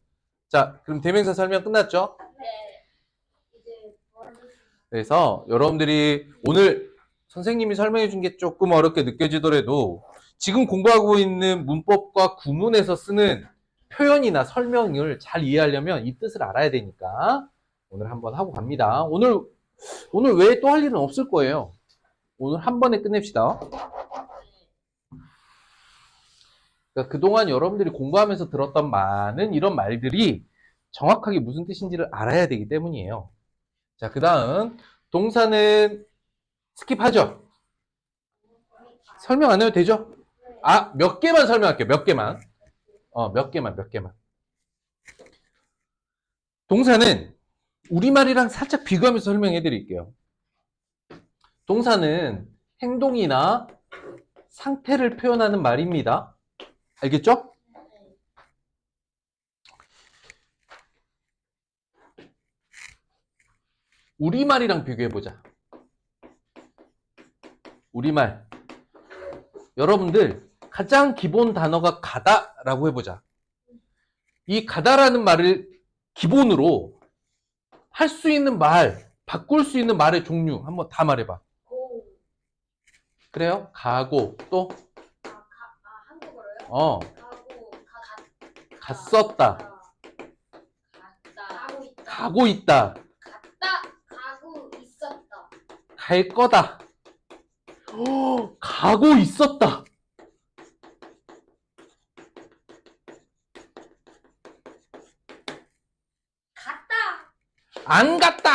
자, 그럼 대명사 설명 끝났죠? 네. 이제 그래서 여러분들이 오늘 선생님이 설명해 준 게 조금 어렵게 느껴지더라도 지금 공부하고 있는 문법과 구문에서 쓰는 표현이나 설명을 잘 이해하려면 이 뜻을 알아야 되니까 오늘 한번 하고 갑니다. 오늘 오늘 외에 또 할 일은 없을 거예요. 오늘 한 번에 끝냅시다. 그러니까 그동안 여러분들이 공부하면서 들었던 많은 이런 말들이 정확하게 무슨 뜻인지를 알아야 되기 때문이에요. 자, 그 다음 동사는 스킵하죠? 설명 안 해도 되죠? 아, 몇 개만 설명할게요. 몇 개만. 몇 개만. 동사는 우리말이랑 살짝 비교하면서 설명해 드릴게요. 동사는 행동이나 상태를 표현하는 말입니다. 알겠죠? 우리말이랑 비교해보자. 우리말. 여러분들, 가장 기본 단어가 가다라고 해보자. 이 가다라는 말을 기본으로 할 수 있는 말, 바꿀 수 있는 말의 종류 한번 다 말해봐. 고. 그래요? 가고, 또, 한국어로요? 가고, 갔었다, 가고 있다. 가고 있다, 가고 있었다. 갈 거다. 가고 있었다. 갔다. 안 갔다.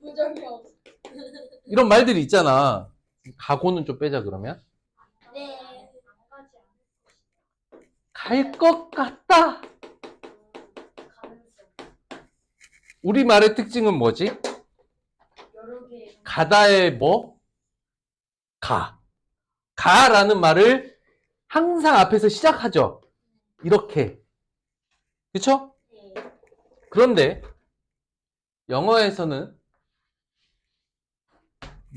부정형. 이런 말들이 있잖아. 가고는 좀 빼자 그러면. 네. 안 가지 않을 갈 것 같다. 가능성. 우리말의 특징은 뭐지? 여러 개. 가다의 뭐? 가. 가라는 말을 항상 앞에서 시작하죠. 이렇게. 그쵸? 네. 그런데 영어에서는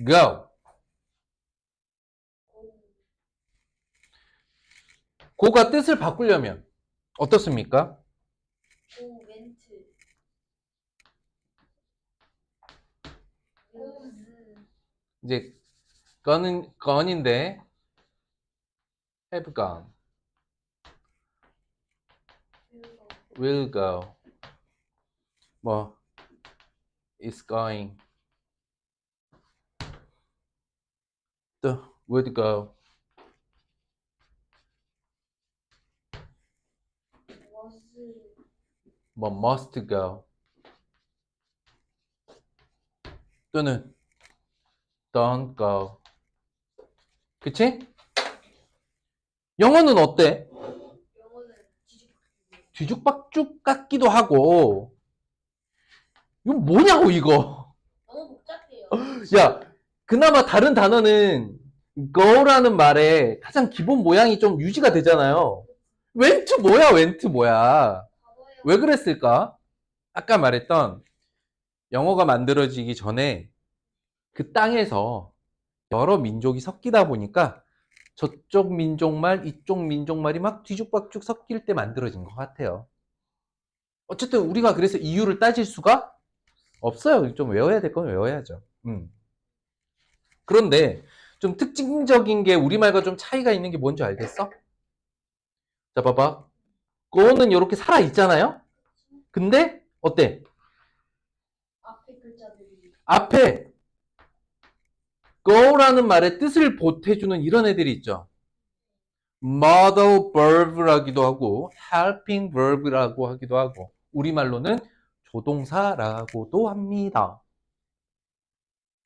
go. 고가 뜻을 바꾸려면 어떻습니까? 고 멘트. 이제 gone인데 have gone, will go, 뭐 is going, 또 would go, 뭐 must go, 또는 don't go. 그치? 영어는 어때? 영어는 뒤죽박죽 같기도 하고. 이거 뭐냐고 이거. 너무 복잡해요. 야, 그나마 다른 단어는 go라는 말에 가장 기본 모양이 좀 유지가 되잖아요. went 뭐야, went 뭐야. 왜 그랬을까? 아까 말했던 영어가 만들어지기 전에 그 땅에서 여러 민족이 섞이다 보니까 저쪽 민족말, 이쪽 민족말이 막 뒤죽박죽 섞일 때 만들어진 것 같아요. 어쨌든 우리가 그래서 이유를 따질 수가 없어요. 좀 외워야 될 건 외워야죠. 그런데 좀 특징적인 게 우리말과 좀 차이가 있는 게 뭔지 알겠어? 자, 봐봐. go는 이렇게 살아있잖아요? 근데 어때? 앞에 글자들이. 앞에 go라는 말의 뜻을 보태주는 이런 애들이 있죠. modal verb라기도 하고 helping verb라고 하기도 하고 우리말로는 조동사라고도 합니다.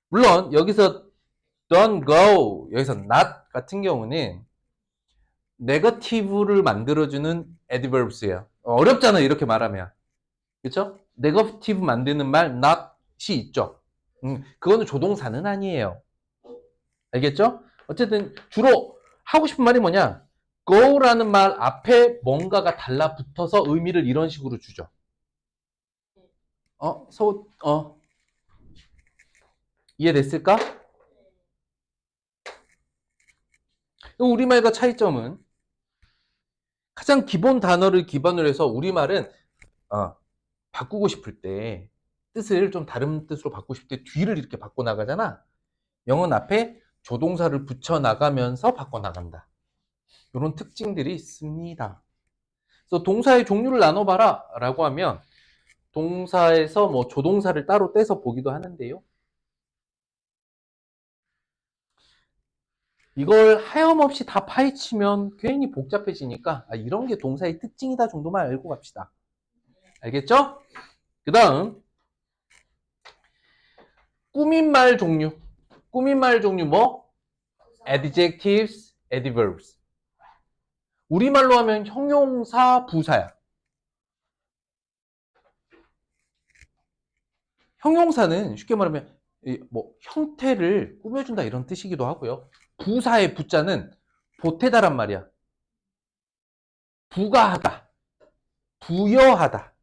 물론 여기서 don't go, 여기서 not 같은 경우는 negative를 만들어주는 adverbs예요. 어렵잖아 이렇게 말하면. 그렇죠? negative 만드는 말 not이 있죠. 그거는 조동사는 아니에요. 알겠죠? 어쨌든 주로 하고 싶은 말이 뭐냐? go라는 말 앞에 뭔가가 달라붙어서 의미를 이런 식으로 주죠. 이해됐을까? 우리말과 차이점은 가장 기본 단어를 기반으로 해서 우리말은 바꾸고 싶을 때 뜻을 좀 다른 뜻으로 바꾸고 싶을 때 뒤를 이렇게 바꿔 나가잖아. 영어는 앞에 조동사를 붙여 나가면서 바꿔 나간다. 이런 특징들이 있습니다. 그래서 동사의 종류를 나눠봐라 라고 하면 동사에서 뭐 조동사를 따로 떼서 보기도 하는데요. 이걸 하염없이 다 파헤치면 괜히 복잡해지니까 이런 게 동사의 특징이다 정도만 알고 갑시다. 알겠죠? 그 다음 꾸민말 종류. 꾸민말 종류 뭐? adjectives, adverbs. 우리말로 하면 형용사, 부사야. 형용사는 쉽게 말하면 뭐 형태를 꾸며준다 이런 뜻이기도 하고요. 부사의 부자는 보태다란 말이야. 부가하다, 부여하다.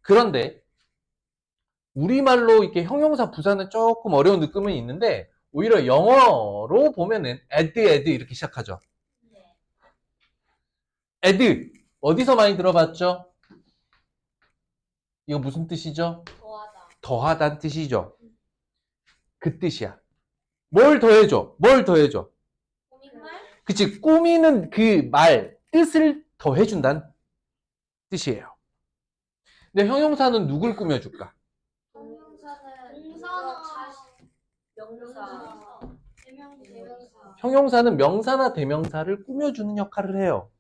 그런데 우리말로 이렇게 형용사 부사는 조금 어려운 느낌은 있는데 오히려 영어로 보면은 add 이렇게 시작하죠. 네. add 어디서 많이 들어봤죠? 이거 무슨 뜻이죠? 더하다. 더하다는 뜻이죠. 그 뜻이야. 뭘 더해줘? 뭘 더해줘? 꾸민말? 그치, 꾸미는 그 말, 뜻을 더해준다는 뜻이에요. 근데 형용사는 누굴 꾸며줄까? 동사는 동사나 명사, 대명사. 형용사는 명사나 대명사를 꾸며주는 역할을 해요.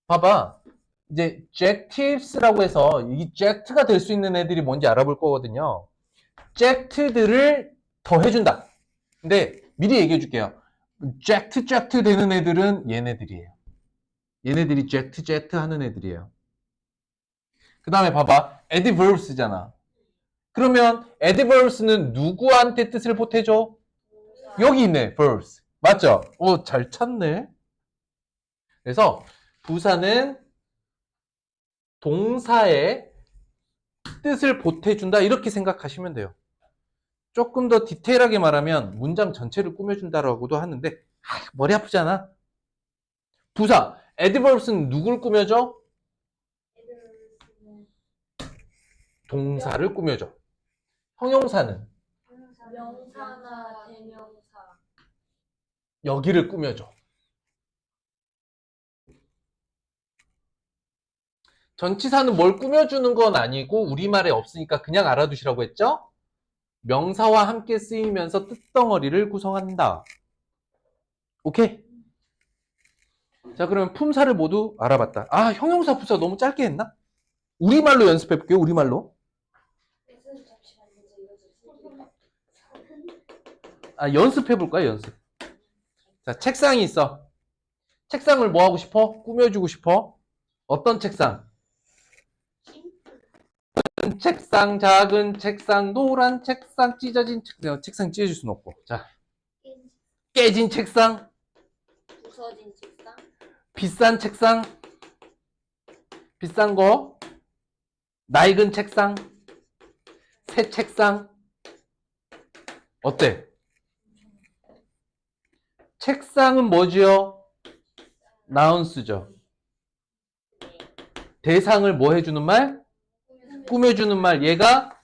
봐봐. 이제 adjectives라고 해서 이 adject가 될 수 있는 애들이 뭔지 알아볼 거거든요. adject들을 더해준다. 근데 미리 얘기해 줄게요. adject 되는 애들은 얘네들이에요. 얘네들이 adject 하는 애들이에요. 그 다음에 봐봐. adverbs잖아. 그러면 adverbs는 누구한테 뜻을 보태줘? 여기 있네. verbs. 맞죠? 오, 잘 찾네. 그래서 부사는 동사의 뜻을 보태준다 이렇게 생각하시면 돼요. 조금 더 디테일하게 말하면 문장 전체를 꾸며준다라고도 하는데 머리 아프잖아. 부사, adverbs는 누굴 꾸며줘? 동사를 꾸며줘. 형용사는 명사나 대명사. 여기를 꾸며줘. 전치사는 뭘 꾸며주는 건 아니고 우리말에 없으니까 그냥 알아두시라고 했죠? 명사와 함께 쓰이면서 뜻덩어리를 구성한다. 오케이? 자, 그러면 품사를 모두 알아봤다. 아, 형용사 부사 너무 짧게 했나? 우리말로 연습해 볼게요. 우리말로. 연습해 볼까요? 연습. 자, 책상이 있어. 책상을 뭐 하고 싶어? 꾸며주고 싶어? 어떤 책상? 큰 책상, 작은 책상, 노란 책상, 찢어진 책상. 책상 찢어질 수는 없고. 자, 깨진 책상, 부서진 책상? 비싼 책상, 비싼 거, 낡은 책상, 새 책상. 어때? 책상은 뭐지요? 나운스죠. 대상을 뭐 해주는 말? 꾸며주는 말. 얘가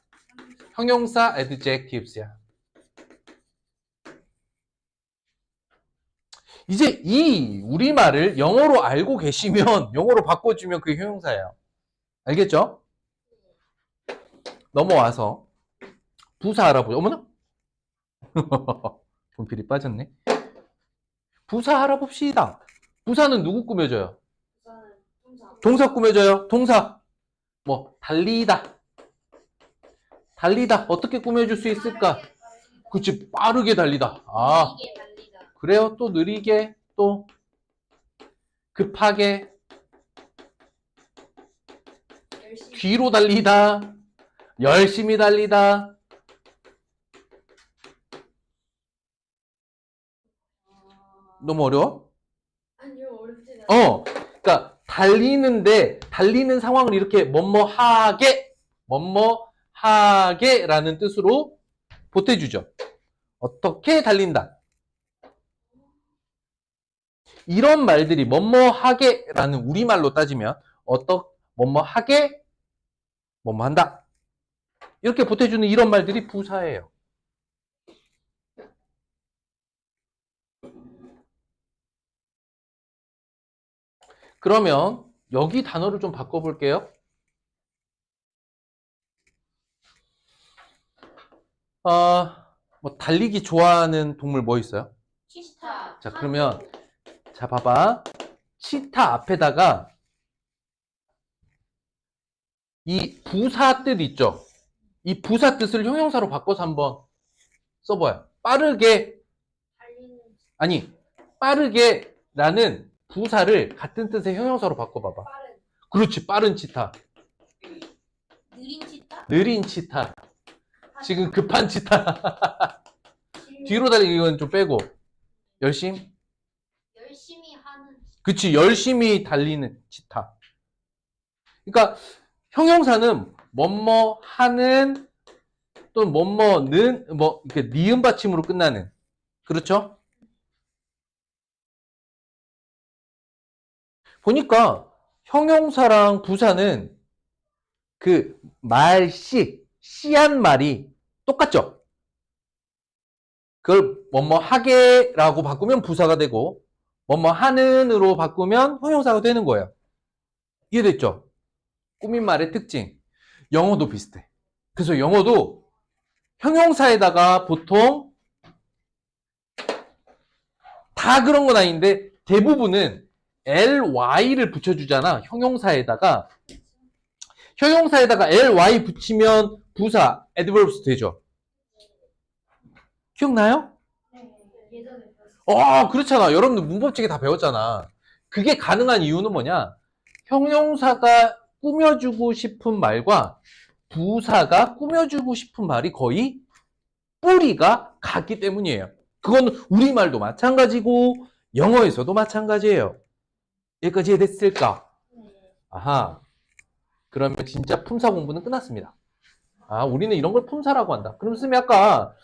형용사 adjectives야. 이제 이 우리말을 영어로 알고 계시면 영어로 바꿔주면 그게 형용사예요. 알겠죠? 넘어와서 부사 알아보죠. 어머나? 분필이 빠졌네. 부사 알아봅시다. 부사는 누구 꾸며줘요? 동사 꾸며줘요. 동사. 뭐 달리다. 달리다. 어떻게 꾸며줄 수 있을까? 그치, 빠르게 달리다. 아, 이게 달리다. 그래요. 또 느리게, 또 급하게, 뒤로 달리다, 열심히 달리다. 너무 어려워? 아니요, 어렵진 않아요. 그러니까 달리는데 달리는 상황을 이렇게 뭐뭐하게라는 뜻으로 보태주죠. 어떻게 달린다. 이런 말들이 뭐뭐하게라는 우리말로 따지면 뭐뭐하게 뭐뭐한다. 이렇게 보태주는 이런 말들이 부사예요. 그러면 여기 단어를 좀 바꿔볼게요. 뭐 달리기 좋아하는 동물 뭐 있어요? 치타. 자, 그러면 자, 봐봐. 치타 앞에다가 이 부사 뜻 있죠? 이 부사 뜻을 형용사로 바꿔서 한번 써봐요. 빠르게, 달리는 아니, 빠르게라는 부사를 같은 뜻의 형용사로 바꿔봐봐. 빠른. 그렇지, 빠른 치타. 느린 치타? 느린 치타. 지금 급한 치타. 뒤로 달리기 이건 좀 빼고. 열심히. 열심히 하는 그치, 열심히 달리는 치타. 그러니까 형용사는 뭐뭐 하는 또는 뭐뭐는 뭐 이렇게 니은 받침으로 끝나는. 그렇죠? 보니까 형용사랑 부사는 그 말씨, 씨한 말이 똑같죠? 그걸 뭐뭐 하게라고 바꾸면 부사가 되고 뭐뭐 하는으로 바꾸면 형용사가 되는 거예요. 이해됐죠? 꾸민말의 특징. 영어도 비슷해. 그래서 영어도 형용사에다가 보통 다 그런 건 아닌데 대부분은 ly 붙여주잖아. 형용사에다가 ly 붙이면 부사, adverbs 되죠. 기억나요? 네. 예전에 배웠어요. 그렇잖아. 여러분들 문법책에 다 배웠잖아. 그게 가능한 이유는 뭐냐? 형용사가 꾸며주고 싶은 말과 부사가 꾸며주고 싶은 말이 거의 뿌리가 같기 때문이에요. 그건 우리말도 마찬가지고 영어에서도 마찬가지예요. 여기까지 이해됐을까? 아하. 그러면 진짜 품사 공부는 끝났습니다. 우리는 이런 걸 품사라고 한다. 그럼 선생님이 아까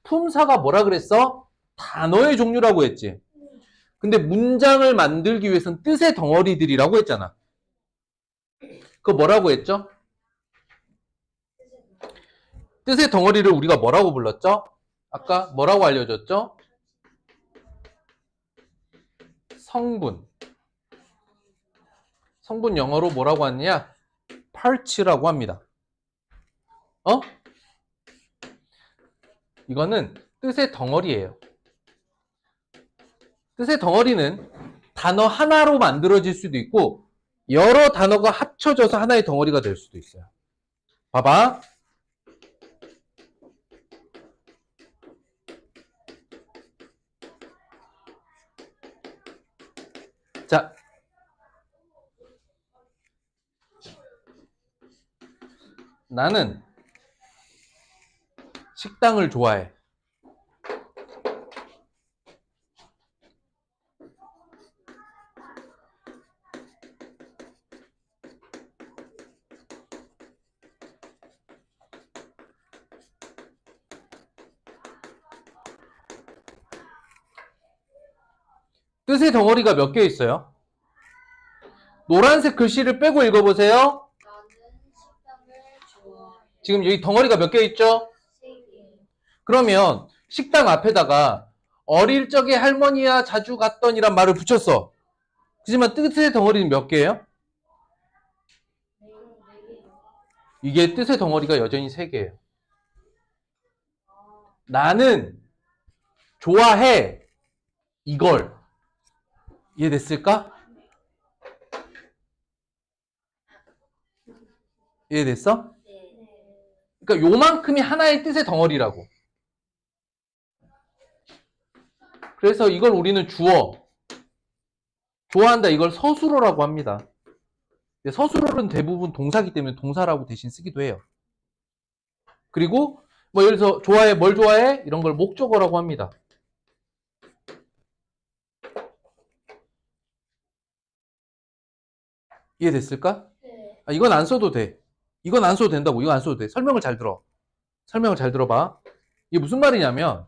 품사가 뭐라 그랬어? 단어의 종류라고 했지. 근데 문장을 만들기 위해서는 뜻의 덩어리들이라고 했잖아. 그거 뭐라고 했죠? 뜻의 덩어리를 우리가 뭐라고 불렀죠? 아까 뭐라고 알려줬죠? 성분. 성분 영어로 뭐라고 하느냐? parts라고 합니다. 이거는 뜻의 덩어리예요. 뜻의 덩어리는 단어 하나로 만들어질 수도 있고 여러 단어가 합쳐져서 하나의 덩어리가 될 수도 있어요. 봐봐. 자, 나는 식당을 좋아해. 뜻의 덩어리가 몇 개 있어요? 노란색 글씨를 빼고 읽어보세요. 나는 식당을 좋아해. 지금 여기 덩어리가 몇 개 있죠? 3개. 그러면 식당 앞에다가 어릴 적에 할머니야 자주 갔던이란 말을 붙였어. 하지만 뜻의 덩어리는 몇 개예요? 4개. 이게 뜻의 덩어리가 여전히 3개예요. 나는 좋아해. 이걸. 이해됐을까? 이해됐어? 네. 그러니까 요만큼이 하나의 뜻의 덩어리라고. 그래서 이걸 우리는 주어, 좋아한다 이걸 서술어라고 합니다. 서술어는 대부분 동사기 때문에 동사라고 대신 쓰기도 해요. 그리고 뭐 예를 들어서 좋아해, 뭘 좋아해? 이런 걸 목적어라고 합니다. 이해됐을까? 네. 이건 안 써도 돼. 이건 안 써도 된다고. 이거 안 써도 돼. 설명을 잘 들어. 설명을 잘 들어봐. 이게 무슨 말이냐면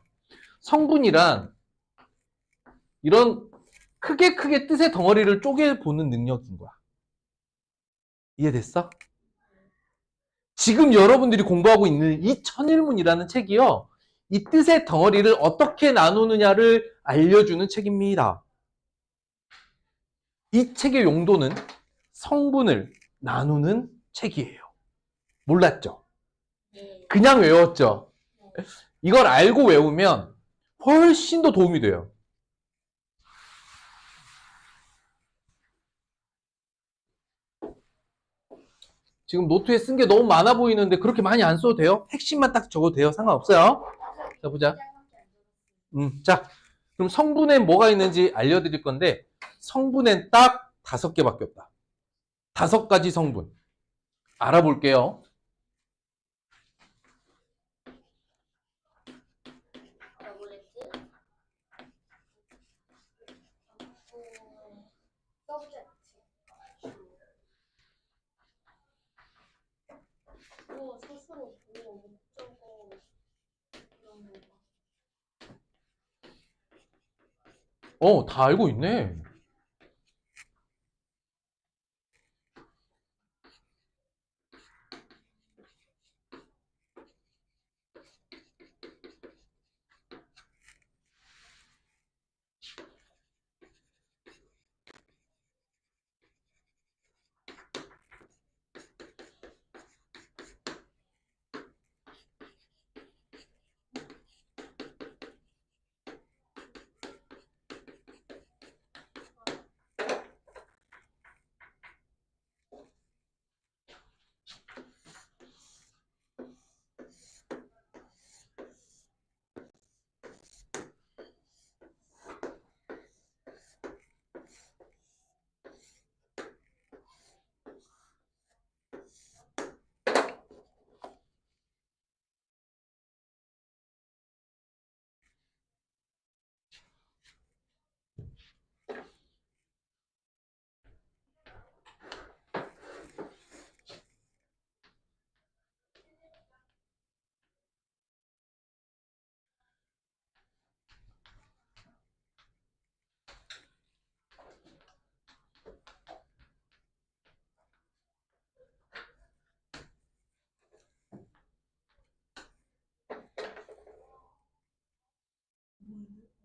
성분이란 이런 크게 뜻의 덩어리를 쪼개보는 능력인 거야. 이해됐어? 지금 여러분들이 공부하고 있는 이 천일문이라는 책이요. 이 뜻의 덩어리를 어떻게 나누느냐를 알려주는 책입니다. 이 책의 용도는 성분을 나누는 책이에요. 몰랐죠? 네. 그냥 외웠죠? 이걸 알고 외우면 훨씬 더 도움이 돼요. 지금 노트에 쓴 게 너무 많아 보이는데 그렇게 많이 안 써도 돼요? 핵심만 딱 적어도 돼요. 상관없어요. 자, 보자. 자, 그럼 성분엔 뭐가 있는지 알려드릴 건데 성분엔 딱 5개밖에 없다. 5가지 성분. 알아볼게요. 더블레트, 서브젝트, 주어, 스스로, 보호, 목적어 이런 거. 다 알고 있네.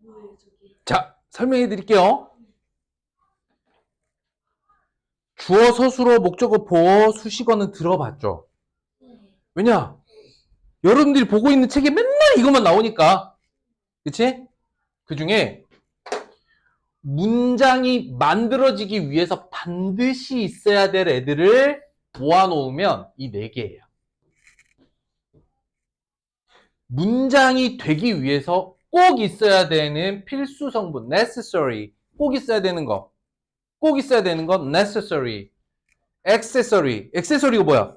뭐예요, 저게? 자, 설명해 드릴게요. 주어, 서술어, 목적어, 보어, 수식어는 들어봤죠? 네. 왜냐? 여러분들이 보고 있는 책에 맨날 이것만 나오니까. 그치? 그 중에 문장이 만들어지기 위해서 반드시 있어야 될 애들을 모아놓으면 이 4개예요. 문장이 되기 위해서 꼭 있어야 되는 필수 성분, necessary. 꼭 있어야 되는 거. 꼭 있어야 되는 건 necessary. accessory. accessory가 뭐야?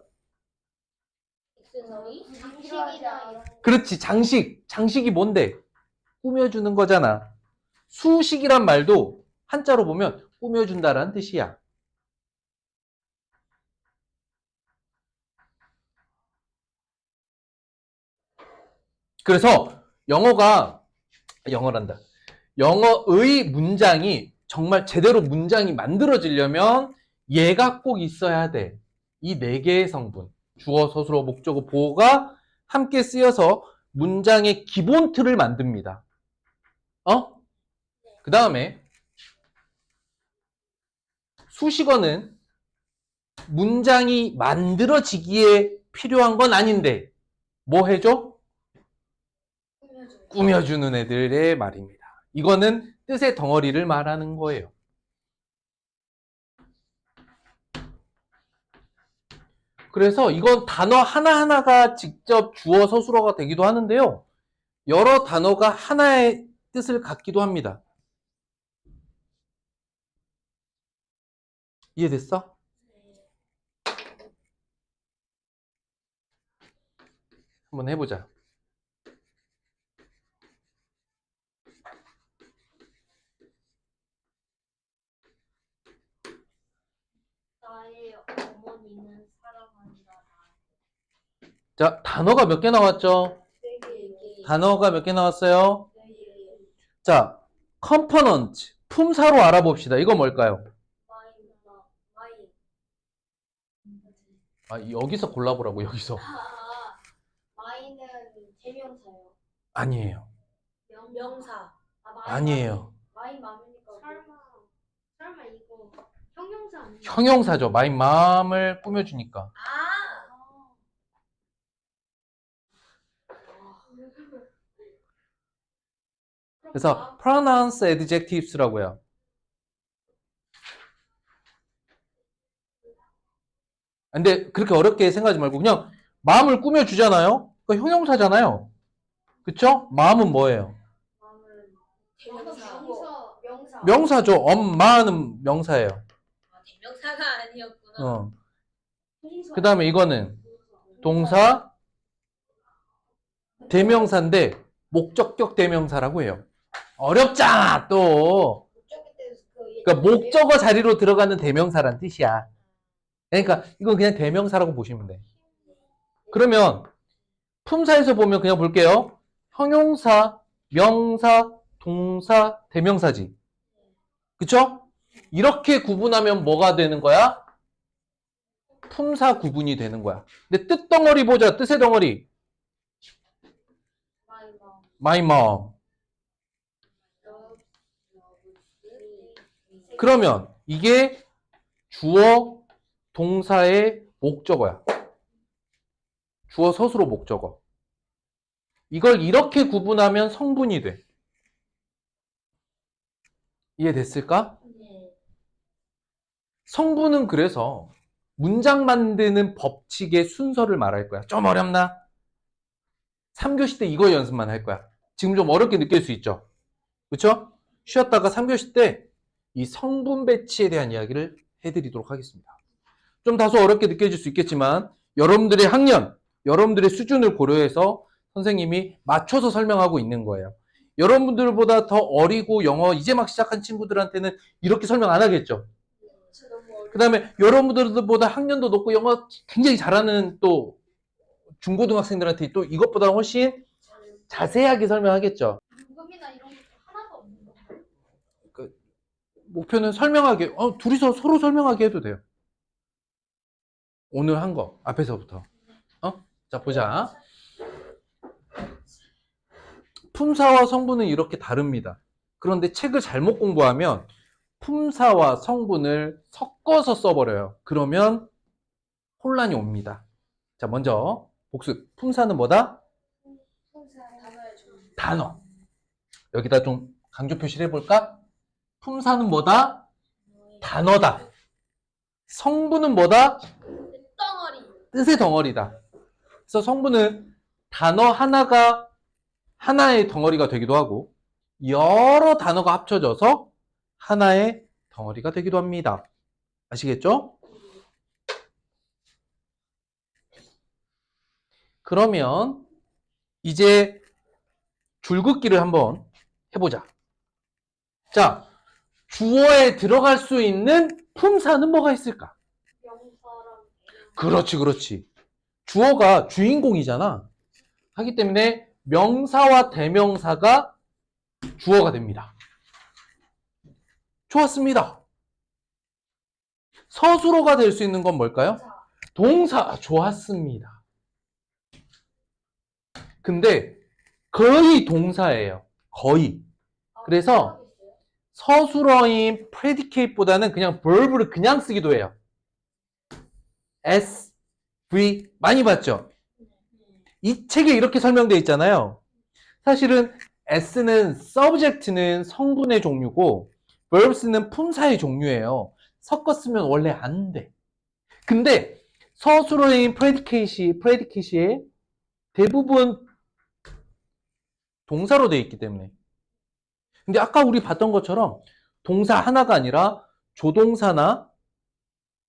액세서리? 장식이나 이런 그렇지, 장식. 장식이 뭔데? 꾸며주는 거잖아. 수식이란 말도 한자로 보면 꾸며준다라는 뜻이야. 그래서 영어란다. 영어의 문장이 정말 제대로 문장이 만들어지려면 얘가 꼭 있어야 돼. 이 4개의 성분. 주어, 서술어, 목적어, 보어가 함께 쓰여서 문장의 기본 틀을 만듭니다. 그 다음에 수식어는 문장이 만들어지기에 필요한 건 아닌데 뭐 해줘? 꾸며줘요. 꾸며주는 애들의 말입니다. 이거는 뜻의 덩어리를 말하는 거예요. 그래서 이건 단어 하나하나가 직접 주어 서술어가 되기도 하는데요. 여러 단어가 하나의 뜻을 갖기도 합니다. 이해됐어? 한번 해보자. 나의 어머니는 사랑한다. 자, 단어가 몇 개 나왔죠? 4개. 단어가 몇 개 나왔어요? 4개. 자, component, 품사로 알아봅시다. 이거 뭘까요? 마인. 여기서 골라보라고, 여기서. 마인은 대명사요. 아니에요. 명사. 아니에요. 마인 많으니까. 설마 이거 형용사 형용사 아니에요? 형용사죠. my mom을 꾸며주니까. 그래서 pronounce adjectives라고 해요. 근데 그렇게 어렵게 생각하지 말고 그냥 마음을 꾸며주잖아요. 그 형용사잖아요. 그쵸? 마음은 뭐예요? 마음은 명사. 명사. 명사죠. 엄마는 명사예요. 대명사가 아니었구나. 어. 그 다음에 이거는 동사, 대명사인데 목적격 대명사라고 해요. 어렵잖아 또. 그러니까 목적어 자리로 들어가는 대명사란 뜻이야. 그러니까 이건 그냥 대명사라고 보시면 돼. 그러면 품사에서 보면 그냥 볼게요. 형용사, 명사, 동사, 대명사지. 그쵸? 이렇게 구분하면 뭐가 되는 거야? 품사 구분이 되는 거야. 근데 뜻덩어리 보자. 뜻의 덩어리. My mom. 그러면 이게 주어, 동사의 목적어야. 주어, 서술어, 목적어. 이걸 이렇게 구분하면 성분이 돼. 이해됐을까? 성분은 그래서 문장 만드는 법칙의 순서를 말할 거야. 좀 어렵나? 3교시 때 이거 연습만 할 거야. 지금 좀 어렵게 느낄 수 있죠? 그쵸? 쉬었다가 3교시 때 이 성분 배치에 대한 이야기를 해드리도록 하겠습니다. 좀 다소 어렵게 느껴질 수 있겠지만 여러분들의 학년, 여러분들의 수준을 고려해서 선생님이 맞춰서 설명하고 있는 거예요. 여러분들보다 더 어리고 영어 이제 막 시작한 친구들한테는 이렇게 설명 안 하겠죠? 그 다음에 여러분들보다 학년도 높고 영어 굉장히 잘하는 또 중고등학생들한테 또 이것보다 훨씬 자세하게 설명하겠죠. 녹음이나 이런 것도 하나도 없는 거. 목표는 설명하게, 둘이서 서로 설명하게 해도 돼요. 오늘 한 거, 앞에서부터. 자, 보자. 품사와 성분은 이렇게 다릅니다. 그런데 책을 잘못 공부하면 품사와 성분을 섞어서 써버려요. 그러면 혼란이 옵니다. 자, 먼저 복습. 품사는 뭐다? 단어. 여기다 좀 강조 표시를 해볼까? 품사는 뭐다? 단어다. 성분은 뭐다? 덩어리. 뜻의 덩어리다. 그래서 성분은 단어 하나가 하나의 덩어리가 되기도 하고 여러 단어가 합쳐져서 하나의 덩어리가 되기도 합니다. 아시겠죠? 그러면 이제 줄긋기를 한번 해보자. 자, 주어에 들어갈 수 있는 품사는 뭐가 있을까? 명사랑 그렇지, 그렇지. 주어가 주인공이잖아. 하기 때문에 명사와 대명사가 주어가 됩니다. 좋았습니다. 서술어가 될 수 있는 건 뭘까요? 동사. 좋았습니다. 근데 거의 동사예요. 거의. 그래서 서술어인 predicate보다는 그냥 verb를 그냥 쓰기도 해요. S, V 많이 봤죠? 이 책에 이렇게 설명되어 있잖아요. 사실은 S는 subject는 성분의 종류고 verbs는 품사의 종류예요. 섞어 쓰면 원래 안 돼. 근데 서술어인 predicate의 대부분 동사로 되어 있기 때문에. 근데 아까 우리 봤던 것처럼 동사 하나가 아니라 조동사나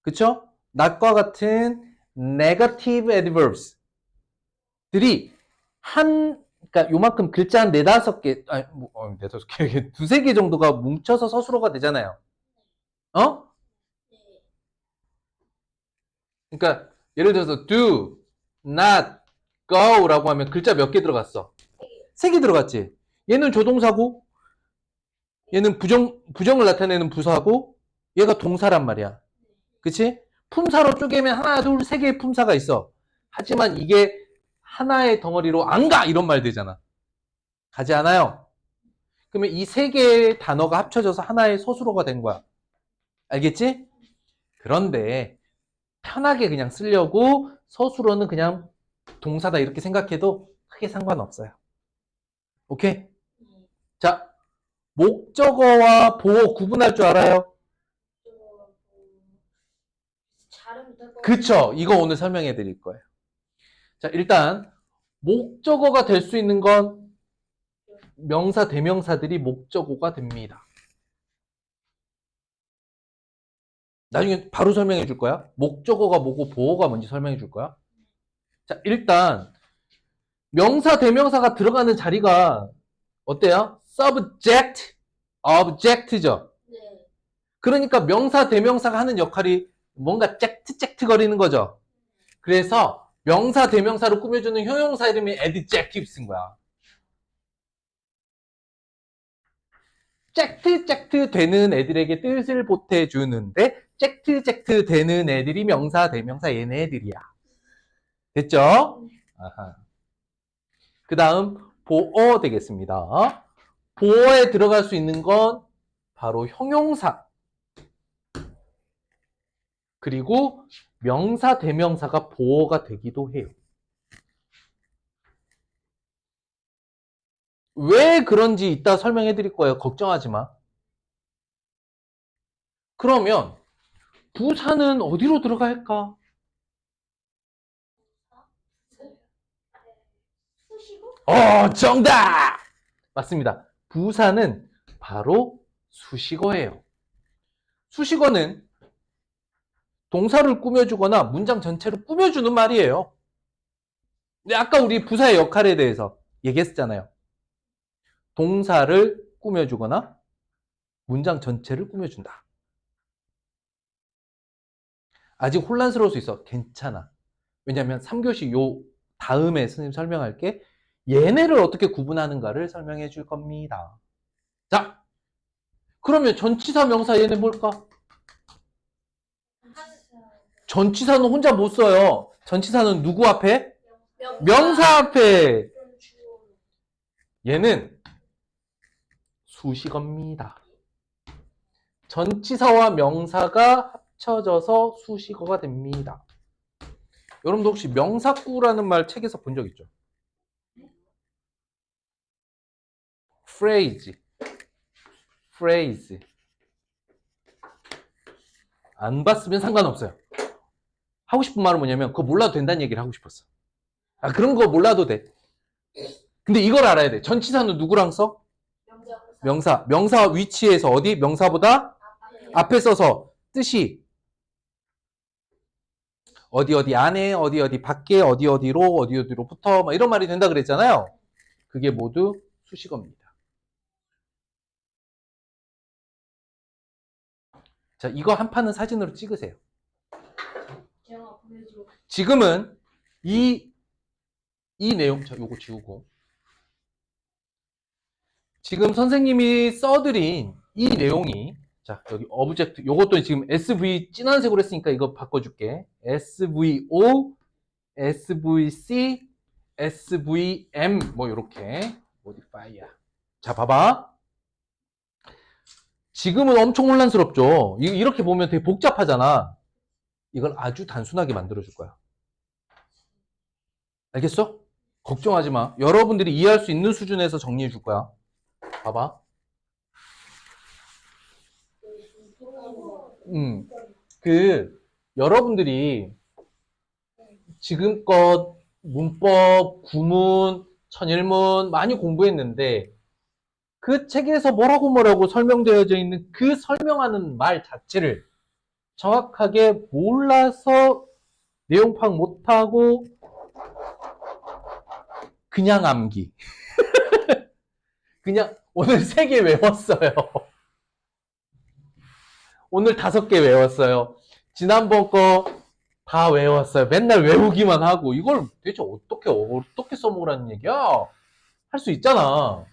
그쵸? not과 같은 negative adverbs들이 그러니까 요만큼 글자 한 네다섯 개, 네다섯 개, 두세 개 정도가 뭉쳐서 서술어가 되잖아요. 그러니까 예를 들어서 do, not, go 라고 하면 글자 몇 개 들어갔어? 세 개 들어갔지. 얘는 조동사고 얘는 부정을 나타내는 부사고 얘가 동사란 말이야. 그치? 품사로 쪼개면 하나, 둘, 세 개의 품사가 있어. 하지만 이게 하나의 덩어리로 안 가! 이런 말 되잖아. 가지 않아요. 그러면 이 세 개의 단어가 합쳐져서 하나의 서술어가 된 거야. 알겠지? 그런데 편하게 그냥 쓰려고 서술어는 그냥 동사다 이렇게 생각해도 크게 상관없어요. 오케이? 자, 목적어와 보어 구분할 줄 알아요? 잘은 될것 그쵸? 이거 오늘 설명해 드릴 거예요. 자, 일단 목적어가 될 수 있는 건 명사, 대명사들이 목적어가 됩니다. 나중에 바로 설명해 줄 거야. 목적어가 뭐고 보어가 뭔지 설명해 줄 거야. 자, 일단 명사, 대명사가 들어가는 자리가 어때요? subject, object죠. 네. 그러니까 명사, 대명사가 하는 역할이 뭔가 잭트 거리는 거죠. 그래서 명사, 대명사로 꾸며주는 형용사 이름이 adjective인 거야. 잭트 되는 애들에게 뜻을 보태주는데 잭트 되는 애들이 명사, 대명사 얘네들이야. 됐죠? 그 다음 보어 되겠습니다. 보어에 들어갈 수 있는 건 바로 형용사 그리고 명사, 대명사가 보어가 되기도 해요. 왜 그런지 이따 설명해 드릴 거예요. 걱정하지 마. 그러면 부사는 어디로 들어갈까? 수시고 정답! 맞습니다. 부사는 바로 수식어예요. 수식어는 동사를 꾸며주거나 문장 전체를 꾸며주는 말이에요. 근데 아까 우리 부사의 역할에 대해서 얘기했잖아요. 동사를 꾸며주거나 문장 전체를 꾸며준다. 아직 혼란스러울 수 있어. 괜찮아. 왜냐하면 3교시 요 다음에 선생님 설명할게. 얘네를 어떻게 구분하는가를 설명해 줄 겁니다. 자, 그러면 전치사, 명사 얘네 뭘까? 전치사는 혼자 못 써요. 전치사는 누구 앞에? 명사 앞에. 얘는 수식어입니다. 전치사와 명사가 합쳐져서 수식어가 됩니다. 여러분도 혹시 명사구라는 말 책에서 본 적 있죠? phrase. 안 봤으면 상관없어요. 하고 싶은 말은 뭐냐면 그거 몰라도 된다는 얘기를 하고 싶었어. 그런 거 몰라도 돼. 근데 이걸 알아야 돼. 전치사는 누구랑 써? 명사. 명사 위치에서 어디? 명사보다 앞에 써서 뜻이 어디 안에, 어디 밖에, 어디로부터 막 이런 말이 된다 그랬잖아요. 그게 모두 수식어입니다. 자, 이거 한 판은 사진으로 찍으세요. 제가 보내줘. 지금은 이 내용, 자, 요거 지우고. 지금 선생님이 써드린 이 내용이, 자, 여기 오브젝트, 요것도 지금 SV 진한색으로 했으니까 이거 바꿔줄게. SVO, SVC, SVM, 뭐, 요렇게. modifier야. 자, 봐봐. 지금은 엄청 혼란스럽죠? 이렇게 보면 되게 복잡하잖아. 이걸 아주 단순하게 만들어줄 거야. 알겠어? 걱정하지 마. 여러분들이 이해할 수 있는 수준에서 정리해 줄 거야. 봐봐. 여러분들이 지금껏 문법, 구문, 천일문 많이 공부했는데 그 책에서 뭐라고 설명되어져 있는 그 설명하는 말 자체를 정확하게 몰라서 내용 파악 못하고 그냥 암기. 그냥 오늘 3개 외웠어요. 오늘 5개 외웠어요. 지난번 거 다 외웠어요. 맨날 외우기만 하고 이걸 대체 어떻게 써먹으라는 얘기야? 할 수 있잖아.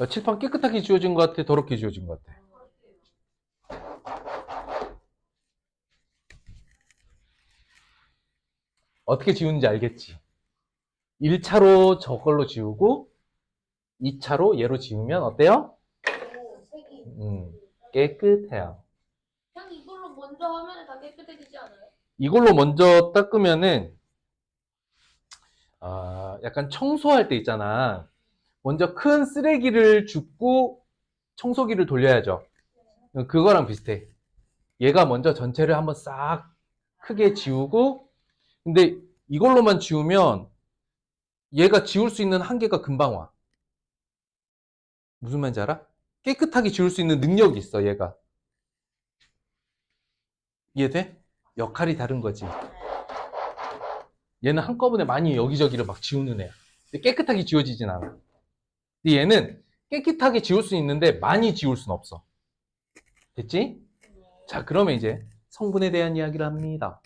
칠판 깨끗하게 지워진 것 같아? 더럽게 지워진 것 같아? 어떻게 지우는지 알겠지? 1차로 저걸로 지우고 2차로 얘로 지우면 어때요? 깨끗해요. 그냥 이걸로 먼저 하면 다 깨끗해지지 않아요? 이걸로 먼저 닦으면은 약간 청소할 때 있잖아. 먼저 큰 쓰레기를 줍고 청소기를 돌려야죠. 그거랑 비슷해. 얘가 먼저 전체를 한번 싹 크게 지우고, 근데 이걸로만 지우면 얘가 지울 수 있는 한계가 금방 와. 무슨 말인지 알아? 깨끗하게 지울 수 있는 능력이 있어, 얘가. 이해돼? 역할이 다른 거지. 얘는 한꺼번에 많이 여기저기를 막 지우는 애야. 근데 깨끗하게 지워지진 않아. 근데 얘는 깨끗하게 지울 수 있는데 많이 지울 순 없어. 됐지? 자, 그러면 이제 성분에 대한 이야기를 합니다.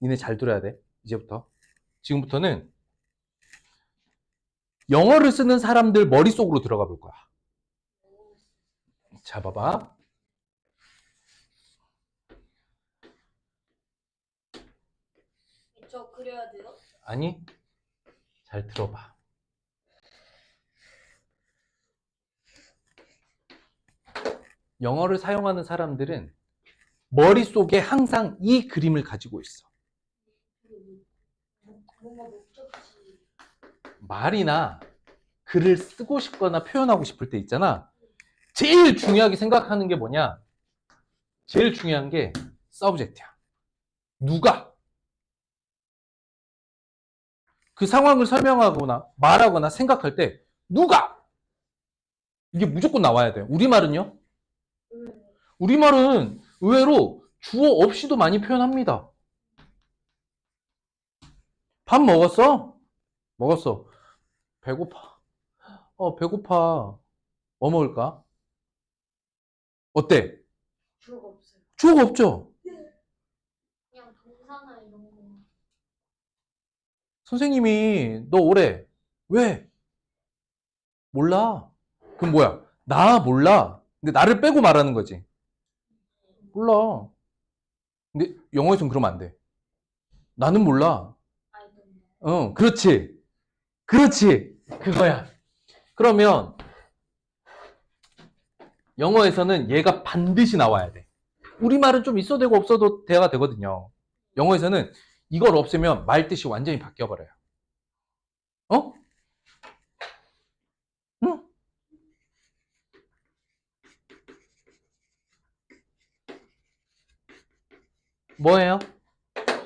니네 잘 들어야 돼. 이제부터. 지금부터는 영어를 쓰는 사람들 머릿속으로 들어가 볼 거야. 자, 봐봐. 저 그려야 돼요? 아니, 잘 들어봐. 영어를 사용하는 사람들은 머릿속에 항상 이 그림을 가지고 있어. 뭔가 목적지. 말이나 글을 쓰고 싶거나 표현하고 싶을 때 있잖아. 제일 중요하게 생각하는 게 뭐냐? 제일 중요한 게 subject야. 누가? 그 상황을 설명하거나 말하거나 생각할 때 누가? 이게 무조건 나와야 돼. 우리말은요? 우리말은 의외로 주어 없이도 많이 표현합니다. 밥 먹었어? 먹었어. 배고파. 배고파. 뭐 먹을까? 어때? 주어가 없어요. 주어가 없죠? 그냥 동사나 이런 거. 선생님이 너 오래. 왜? 몰라. 그럼 뭐야? 나 몰라. 근데 나를 빼고 말하는 거지. 몰라. 근데 영어에서는 그러면 안 돼. 나는 몰라. 그렇지. 그렇지. 그거야. 그러면 영어에서는 얘가 반드시 나와야 돼. 우리말은 좀 있어도 되고 없어도 대화가 되거든요. 영어에서는 이걸 없애면 말 뜻이 완전히 바뀌어버려요. 어? 응? 뭐예요?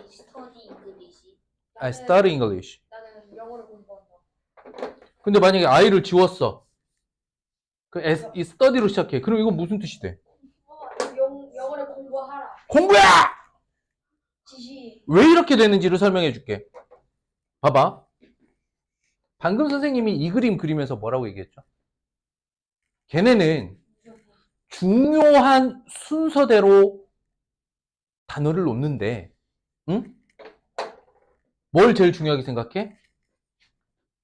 스터디 잉글리시. study English. 나는 영어를 공부한다. 근데 만약에 I를 지웠어. 이 study로 시작해. 그럼 이건 무슨 뜻이 돼? 영어를 공부하라. 공부야! 지시. 왜 이렇게 되는지를 설명해 줄게. 봐봐. 방금 선생님이 이 그림 그리면서 뭐라고 얘기했죠? 걔네는 중요한 순서대로 단어를 놓는데, 응? 뭘 제일 중요하게 생각해?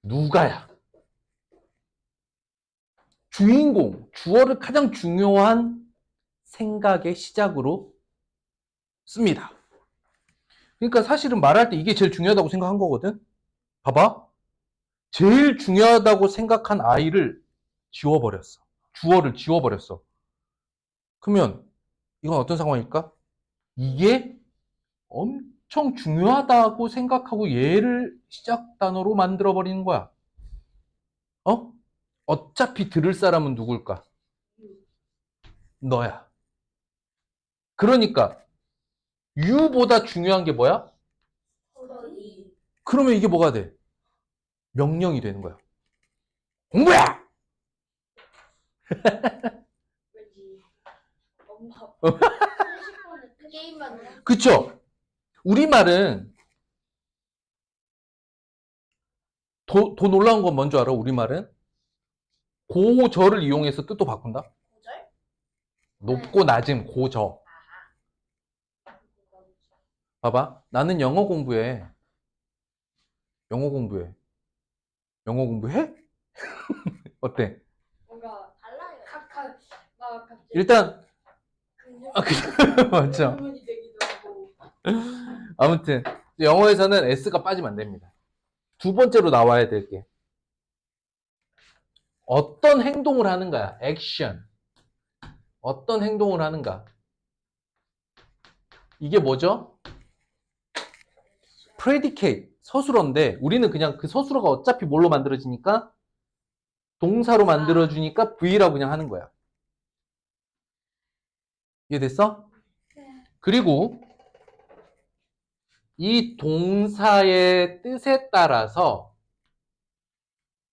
누가야. 주인공, 주어를 가장 중요한 생각의 시작으로 씁니다. 그러니까 사실은 말할 때 이게 제일 중요하다고 생각한 거거든? 봐봐. 제일 중요하다고 생각한 아이를 지워버렸어. 주어를 지워버렸어. 그러면 이건 어떤 상황일까? 이게 엄청 중요하다고 생각하고 얘를 시작 단어로 만들어버리는 거야. 어차피 들을 사람은 누굴까? 너야. 그러니까 you보다 중요한 게 뭐야? 스터디. 그러면 이게 뭐가 돼? 명령이 되는 거야. 공부야! 왠지 엄마 어. 30번은 게임만 해. 그쵸? 우리말은 더 놀라운 건 뭔지 알아? 우리말은 고저를 이용해서 뜻도 바꾼다? 고절? 높고 낮음, 고저. 봐봐. 나는 영어 공부해. 영어 공부해. 영어 공부해? 어때? 뭔가 달라요. 막 갑자기 일단, 근육 맞죠? 부분이 되기도 하고. 아무튼, 영어에서는 S가 빠지면 안 됩니다. 두 번째로 나와야 될 게. 어떤 행동을 하는 거야? 액션. 어떤 행동을 하는가? 이게 뭐죠? predicate, 서술어인데 우리는 그냥 그 서술어가 어차피 뭘로 만들어지니까 동사로 만들어주니까 V라고 그냥 하는 거야. 이해됐어? 그리고 이 동사의 뜻에 따라서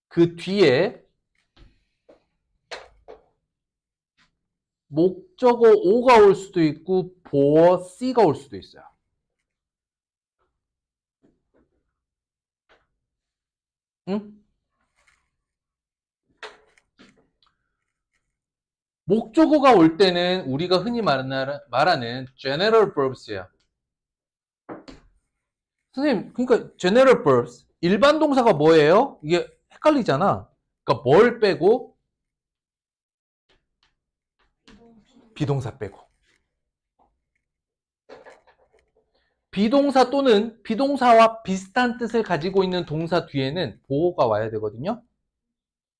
그 뒤에 목적어 O가 올 수도 있고 보어 C가 올 수도 있어요. 응? 목적어가 올 때는 우리가 흔히 말하는 general verbs야. 선생님, 그러니까 general verbs, 일반 동사가 뭐예요? 이게 헷갈리잖아. 그러니까 뭘 빼고? 비동사 빼고. 비동사 또는 비동사와 비슷한 뜻을 가지고 있는 동사 뒤에는 보어가 와야 되거든요.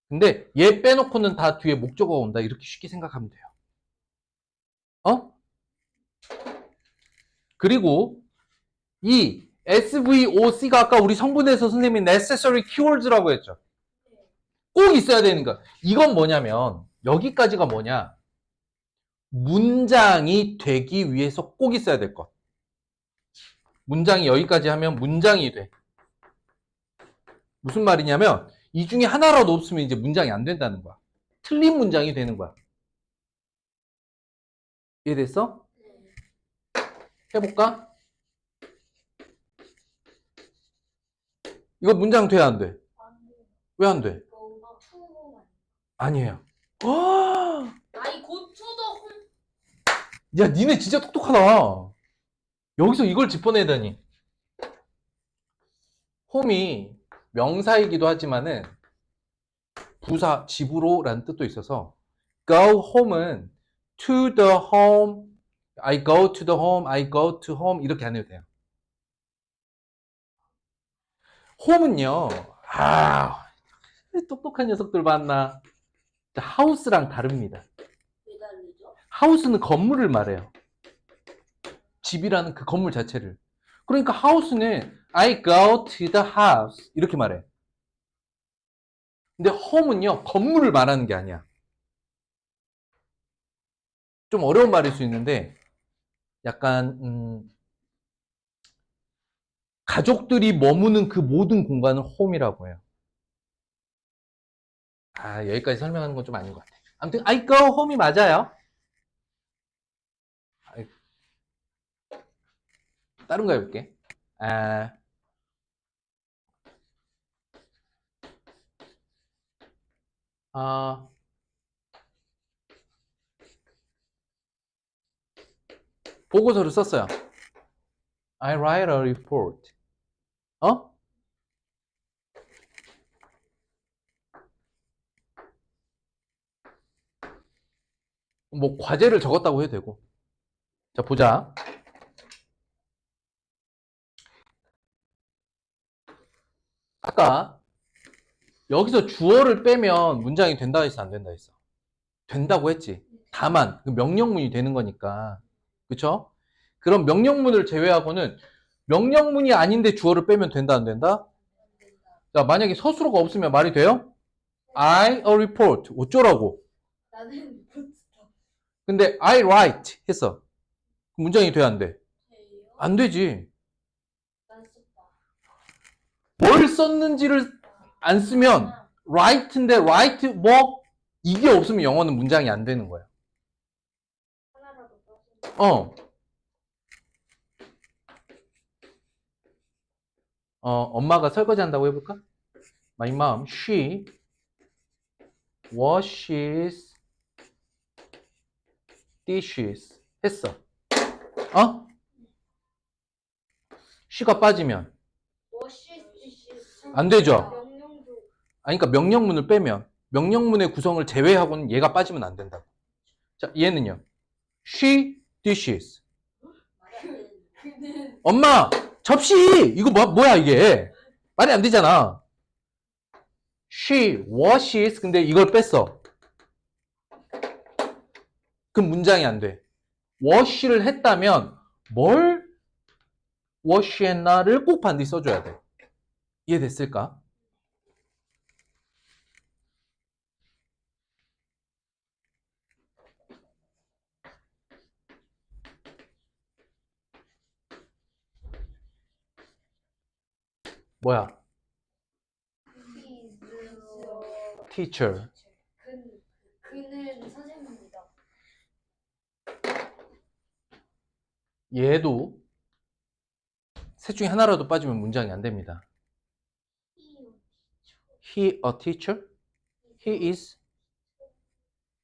근데 얘 빼놓고는 다 뒤에 목적어가 온다. 이렇게 쉽게 생각하면 돼요. 어? 그리고 이 SVOC가 아까 우리 성분에서 선생님이 necessary keywords라고 했죠. 꼭 있어야 되는 거. 이건 뭐냐면 여기까지가 뭐냐? 문장이 되기 위해서 꼭 있어야 될 것. 문장이 여기까지 하면 문장이 돼. 무슨 말이냐면 이 중에 하나라도 없으면 이제 문장이 안 된다는 거야. 틀린 문장이 되는 거야. 이해됐어? 해볼까? 이거 문장 돼, 안 돼? 왜 안 돼? 아니에요. I go to the home. 야, 니네 진짜 똑똑하다. 여기서 이걸 짚어내다니. 홈이 명사이기도 하지만은 부사, 집으로 라는 뜻도 있어서 go home은 to the home, I go to the home, I go to home 이렇게 안 해도 돼요. 홈은요, 똑똑한 녀석들 봤나? 하우스랑 다릅니다. 왜 다르죠? 하우스는 건물을 말해요. 집이라는 그 건물 자체를. 그러니까 하우스는 I go to the house 이렇게 말해. 근데 home은요, 건물을 말하는 게 아니야. 좀 어려운 말일 수 있는데 약간 가족들이 머무는 그 모든 공간을 home이라고 해요. 여기까지 설명하는 건 좀 아닌 것 같아. 아무튼 I go home이 맞아요. 다른 거 해볼게. 보고서를 썼어요. I write a report. 어? 뭐 과제를 적었다고 해도 되고. 자, 보자. 아까 여기서 주어를 빼면 문장이 된다 했어, 안 된다 했어? 된다고 했지. 다만 명령문이 되는 거니까. 그쵸? 그럼 명령문을 제외하고는 명령문이 아닌데 주어를 빼면 된다, 안 된다? 자, 만약에 서술어가 없으면 말이 돼요? I a report. 어쩌라고? 나는 근데 I write 했어. 문장이 돼, 안 돼? 안 되지. 뭘 썼는지를 안 쓰면 write인데 write 뭐 이게 없으면 영어는 문장이 안 되는 거야. 하나라도 써서 엄마가 설거지 한다고 해볼까? My mom, she washes dishes 했어. she가 빠지면 안 되죠. 명령도 그러니까 명령문을 빼면 명령문의 구성을 제외하고는 얘가 빠지면 안 된다고. 자, 얘는요. She dishes. 엄마 접시 이거 뭐야 이게 말이 안 되잖아. She washes 근데 이걸 뺐어. 그럼 문장이 안 돼. wash를 했다면 뭘 wash했나를 꼭 반드시 써줘야 돼. 이해됐을까? 뭐야? teacher. 그는 선생님입니다. 얘도 셋 중에 하나라도 빠지면 문장이 안 됩니다. He a teacher? He is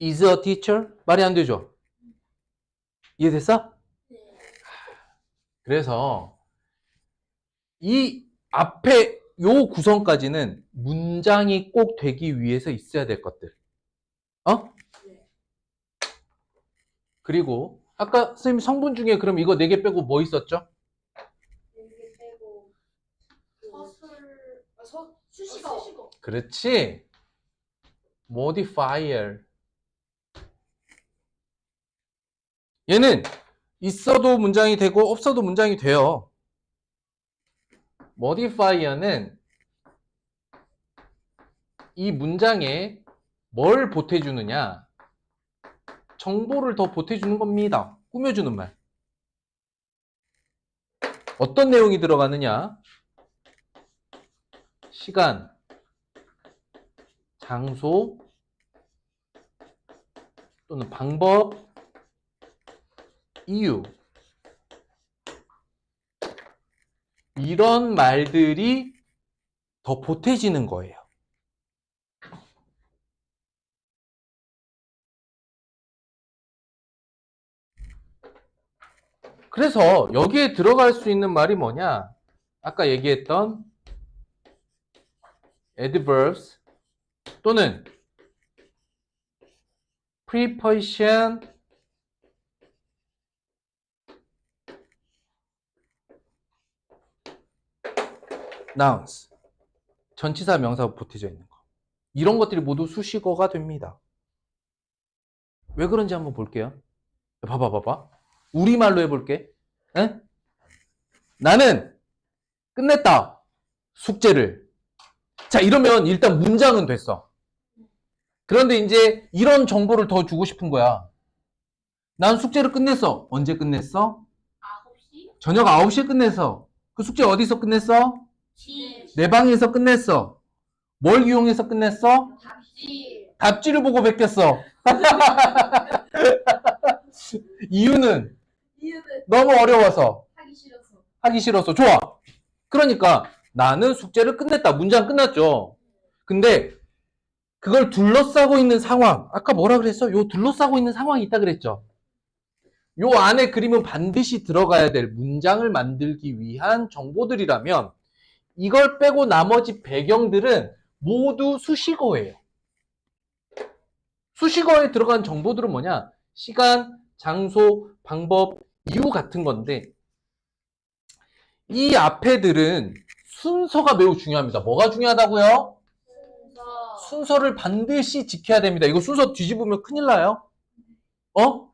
a teacher? 말이 안 되죠? 이해됐어? 그래서 이 앞에 요 구성까지는 문장이 꼭 되기 위해서 있어야 될 것들. 어? 그리고 아까 선생님 성분 중에 그럼 이거 4개 빼고 뭐 있었죠? 이렇게 빼고 수식어. 그렇지. modifier. 얘는 있어도 문장이 되고 없어도 문장이 돼요. modifier는 이 문장에 뭘 보태주느냐? 정보를 더 보태주는 겁니다. 꾸며주는 말. 어떤 내용이 들어가느냐? 시간, 장소, 또는 방법, 이유. 이런 말들이 더 보태지는 거예요. 그래서 여기에 들어갈 수 있는 말이 뭐냐? 아까 얘기했던 adverbs 또는 preposition, nouns, 전치사, 명사 보태져 있는 거. 이런 것들이 모두 수식어가 됩니다. 왜 그런지 한번 볼게요. 봐봐. 우리말로 해볼게. 에? 나는 끝냈다. 숙제를. 자, 이러면 일단 문장은 됐어. 그런데 이제 이런 정보를 더 주고 싶은 거야. 난 숙제를 끝냈어. 언제 끝냈어? 9시? 저녁 9시에 끝냈어. 그 숙제 어디서 끝냈어? 내 방에서 끝냈어. 뭘 이용해서 끝냈어? 답지. 답지를 보고 베꼈어. 이유는 너무 어려워서. 하기 싫어서. 좋아. 그러니까 나는 숙제를 끝냈다. 문장 끝났죠. 근데 그걸 둘러싸고 있는 상황. 아까 뭐라 그랬어? 요 둘러싸고 있는 상황이 있다 그랬죠. 요 안에 그림은 반드시 들어가야 될 문장을 만들기 위한 정보들이라면 이걸 빼고 나머지 배경들은 모두 수식어예요. 수식어에 들어간 정보들은 뭐냐? 시간, 장소, 방법, 이유 같은 건데 이 앞에들은 순서가 매우 중요합니다. 뭐가 중요하다고요? 순서를 반드시 지켜야 됩니다. 이거 순서 뒤집으면 큰일 나요. 어?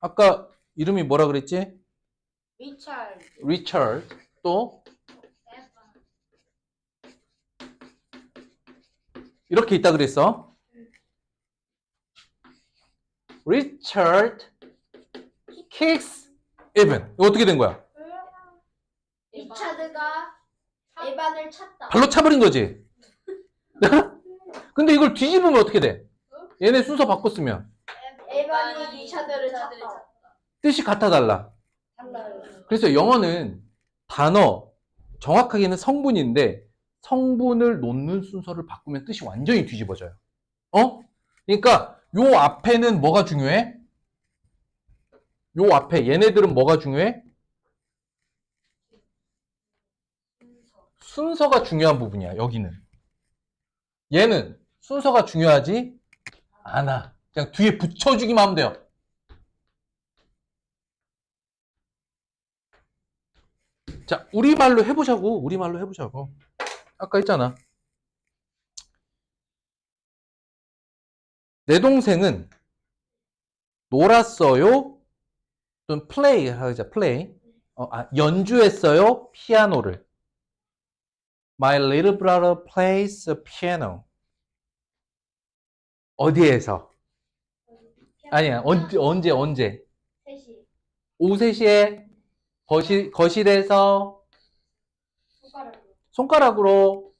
아까 이름이 뭐라 그랬지? 리처드. 또 이렇게 있다 그랬어. Richard kicks Evan. 이거 어떻게 된 거야? 리차드가 에반을 찼다. 발로 차버린 거지. 근데 이걸 뒤집으면 어떻게 돼? 얘네 순서 바꿨으면 에반이 리차드를 찼다. 뜻이 같아 달라. 달라요. 그래서 영어는 단어, 정확하게는 성분인데 성분을 놓는 순서를 바꾸면 뜻이 완전히 뒤집어져요. 어? 그러니까 요 앞에는 뭐가 중요해? 요 앞에 얘네들은 뭐가 중요해? 순서가 중요한 부분이야. 여기는. 얘는 순서가 중요하지 않아. 그냥 뒤에 붙여주기만 하면 돼요. 자, 우리말로 해보자고. 우리말로 해보자고. 아까 했잖아. 내 동생은 놀았어요? 또는 play 하자, play. 연주했어요? 피아노를. My little brother plays the piano. 어디에서? 아니야, 언제? 3시. 오후 3시에 거실에서 손가락으로. 손가락으로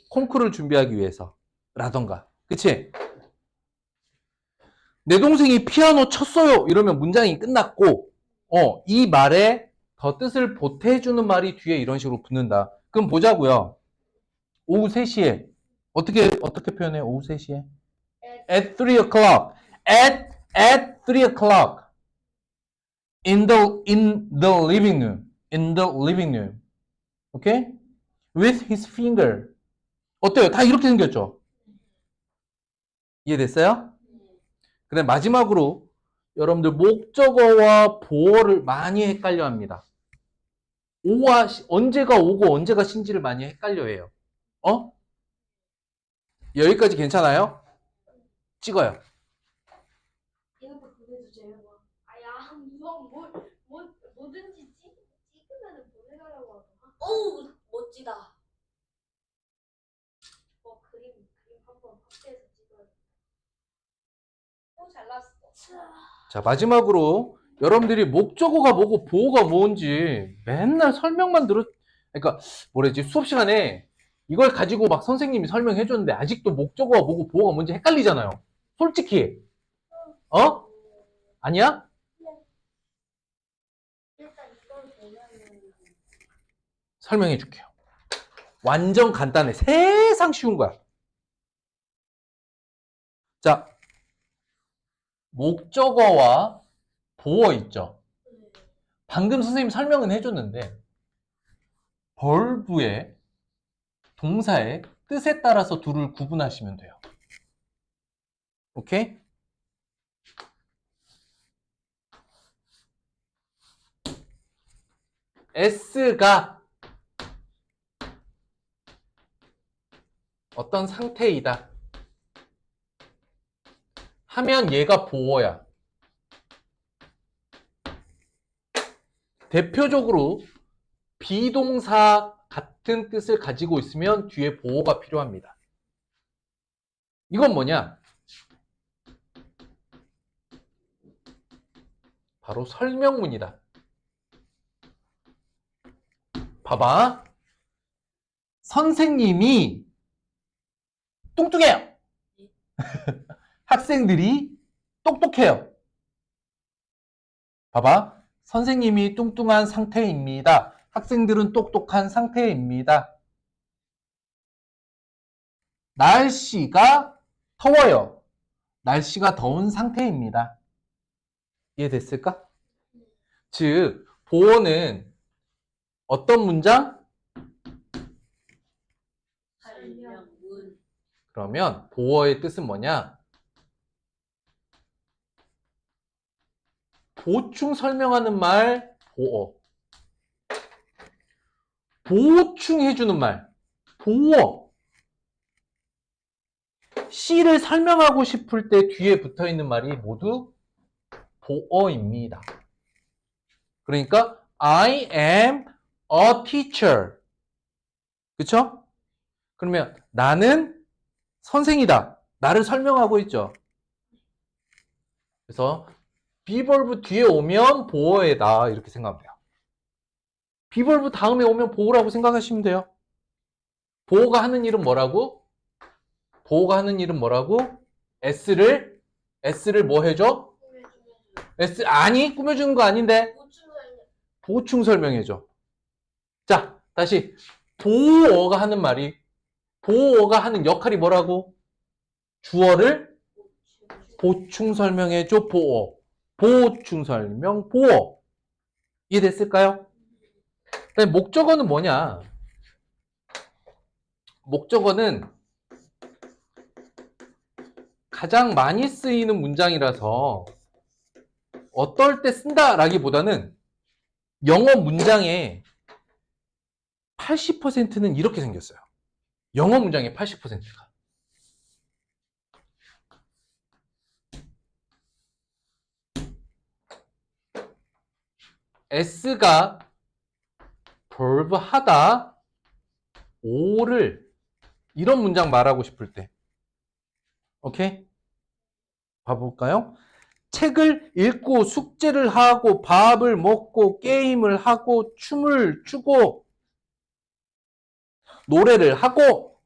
콩쿠르를 준비하기 위해서 라던가. 그치? 내 동생이 피아노 쳤어요 이러면 문장이 끝났고 이 말에 더 뜻을 보태주는 말이 뒤에 이런 식으로 붙는다. 그럼 보자고요. 오후 3시에 어떻게 표현해? 오후 3시에 at 3 o'clock at 3 o'clock in the living room okay? with his finger. 어때요? 다 이렇게 생겼죠? 이해됐어요? 그다음 마지막으로 여러분들 목적어와 보어를 많이 헷갈려 합니다. 언제가 오고 언제가 신지를 많이 헷갈려 해요. 여기까지 괜찮아요? 찍어요. 이것도 그게 주제요. 아야 뭐든지 찍으면 보내달라고 하더라. 어우 멋지다. 그림 한번 확대해서 찍어야 돼. 잘 나왔어. 자, 마지막으로 여러분들이 목적어가 뭐고 보어가 뭔지 맨날 설명만 그러니까 뭐랬지? 수업 시간에 이걸 가지고 막 선생님이 설명해 줬는데 아직도 목적어가 뭐고 보어가 뭔지 헷갈리잖아요. 솔직히. 아니야? 일단 이걸 보면은 설명해 줄게요. 완전 간단해. 세상 쉬운 거야. 자, 목적어와 보어 있죠. 방금 선생님 설명은 해줬는데 벌브의 동사의 뜻에 따라서 둘을 구분하시면 돼요. 오케이? S가 어떤 상태이다 하면 얘가 보어야. 대표적으로 비동사 같은 뜻을 가지고 있으면 뒤에 보어가 필요합니다. 이건 뭐냐? 바로 설명문이다. 봐봐. 선생님이 뚱뚱해요. 학생들이 똑똑해요. 봐봐. 선생님이 뚱뚱한 상태입니다. 학생들은 똑똑한 상태입니다. 날씨가 더워요. 날씨가 더운 상태입니다. 이해됐을까? 즉, 보어는 어떤 문장? 설명문. 그러면 보어의 뜻은 뭐냐? 보충 설명하는 말, 보어. 보충해주는 말, 보어. C를 설명하고 싶을 때 뒤에 붙어있는 말이 모두 보어입니다. 그러니까 I am a teacher. 그쵸? 그러면 나는 선생이다. 나를 설명하고 있죠. 그래서 비벌브 뒤에 오면 보어에다 이렇게 생각하면 돼요. 비벌브 다음에 오면 보어라고 생각하시면 돼요. 보어가 하는 일은 뭐라고? 보어가 하는 일은 뭐라고? S를 뭐 해줘? 아니, 꾸며주는 거 아닌데 보충 설명해줘. 자, 다시 보어가 하는 말이, 보어가 하는 역할이 뭐라고? 주어를 보충 설명해줘. 보어. 보충 설명, 보어. 이해됐을까요? 그다음에 목적어는 뭐냐? 목적어는 가장 많이 쓰이는 문장이라서 어떨 때 쓴다라기보다는 영어 문장의 80%는 이렇게 생겼어요. 영어 문장의 80%가. S가 verb 하다 O를 이런 문장 말하고 싶을 때 오케이? 봐볼까요? 책을 읽고 숙제를 하고 밥을 먹고 게임을 하고 춤을 추고 노래를 하고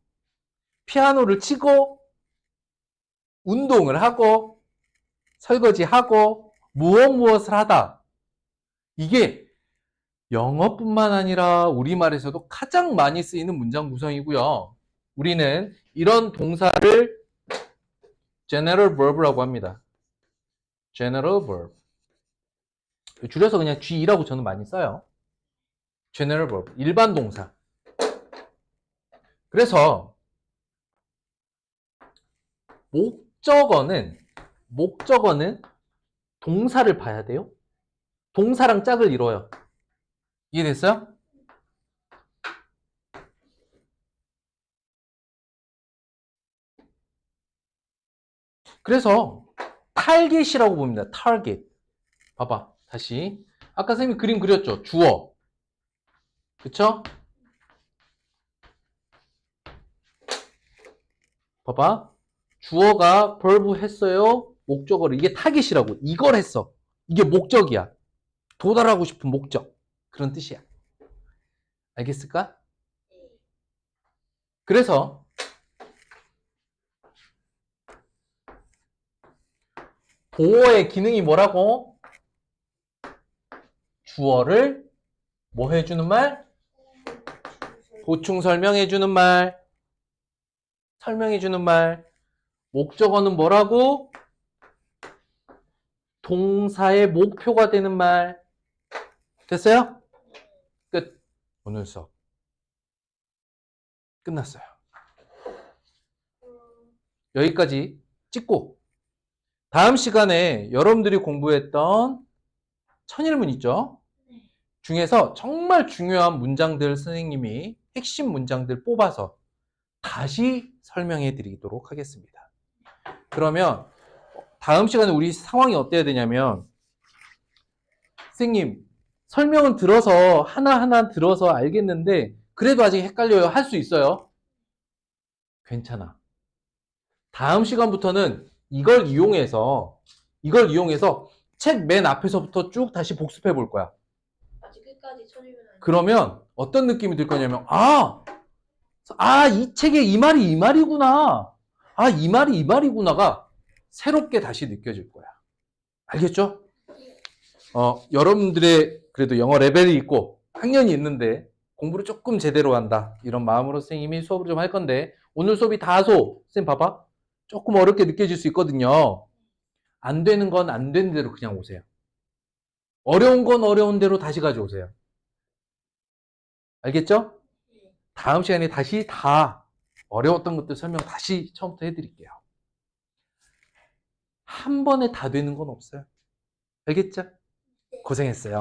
피아노를 치고 운동을 하고 설거지하고 무엇을 하다. 이게 영어뿐만 아니라 우리말에서도 가장 많이 쓰이는 문장 구성이고요. 우리는 이런 동사를 general verb라고 합니다. general verb. 줄여서 그냥 G라고 저는 많이 써요. general verb. 일반 동사. 그래서 목적어는 동사를 봐야 돼요. 동사랑 짝을 이뤄요. 이해됐어요? 그래서 타겟이라고 봅니다. 타겟. 봐봐. 다시. 아까 선생님이 그림 그렸죠? 주어. 그쵸? 봐봐. 주어가 verb 했어요. 목적어를. 이게 타겟이라고. 이걸 했어. 이게 목적이야. 도달하고 싶은 목적. 그런 뜻이야. 알겠을까? 그래서 보어의 기능이 뭐라고? 주어를 뭐 해주는 말? 보충 설명해주는 말. 설명해주는 말. 목적어는 뭐라고? 동사의 목표가 되는 말. 됐어요? 끝. 오늘 수업 끝났어요. 여기까지 찍고 다음 시간에 여러분들이 공부했던 천일문 있죠? 중에서 정말 중요한 문장들 선생님이 핵심 문장들 뽑아서 다시 설명해 드리도록 하겠습니다. 그러면 다음 시간에 우리 상황이 어때야 되냐면 선생님 설명은 들어서 하나하나 들어서 알겠는데 그래도 아직 헷갈려요. 할 수 있어요. 괜찮아. 다음 시간부터는 이걸 이용해서 책 맨 앞에서부터 쭉 다시 복습해 볼 거야. 아직 끝까지 천일문 아니에요. 그러면 어떤 느낌이 들 거냐면 이 책의 이 말이 이 말이구나. 이 말이 이 말이구나가 새롭게 다시 느껴질 거야. 알겠죠? 여러분들의 그래도 영어 레벨이 있고 학년이 있는데 공부를 조금 제대로 한다. 이런 마음으로 선생님이 수업을 좀 할 건데 오늘 수업이 다소 선생님 봐봐. 조금 어렵게 느껴질 수 있거든요. 안 되는 건 안 되는 대로 그냥 오세요. 어려운 건 어려운 대로 다시 가져오세요. 알겠죠? 다음 시간에 다시 다 어려웠던 것들 설명 다시 처음부터 해드릴게요. 한 번에 다 되는 건 없어요. 알겠죠? 고생했어요.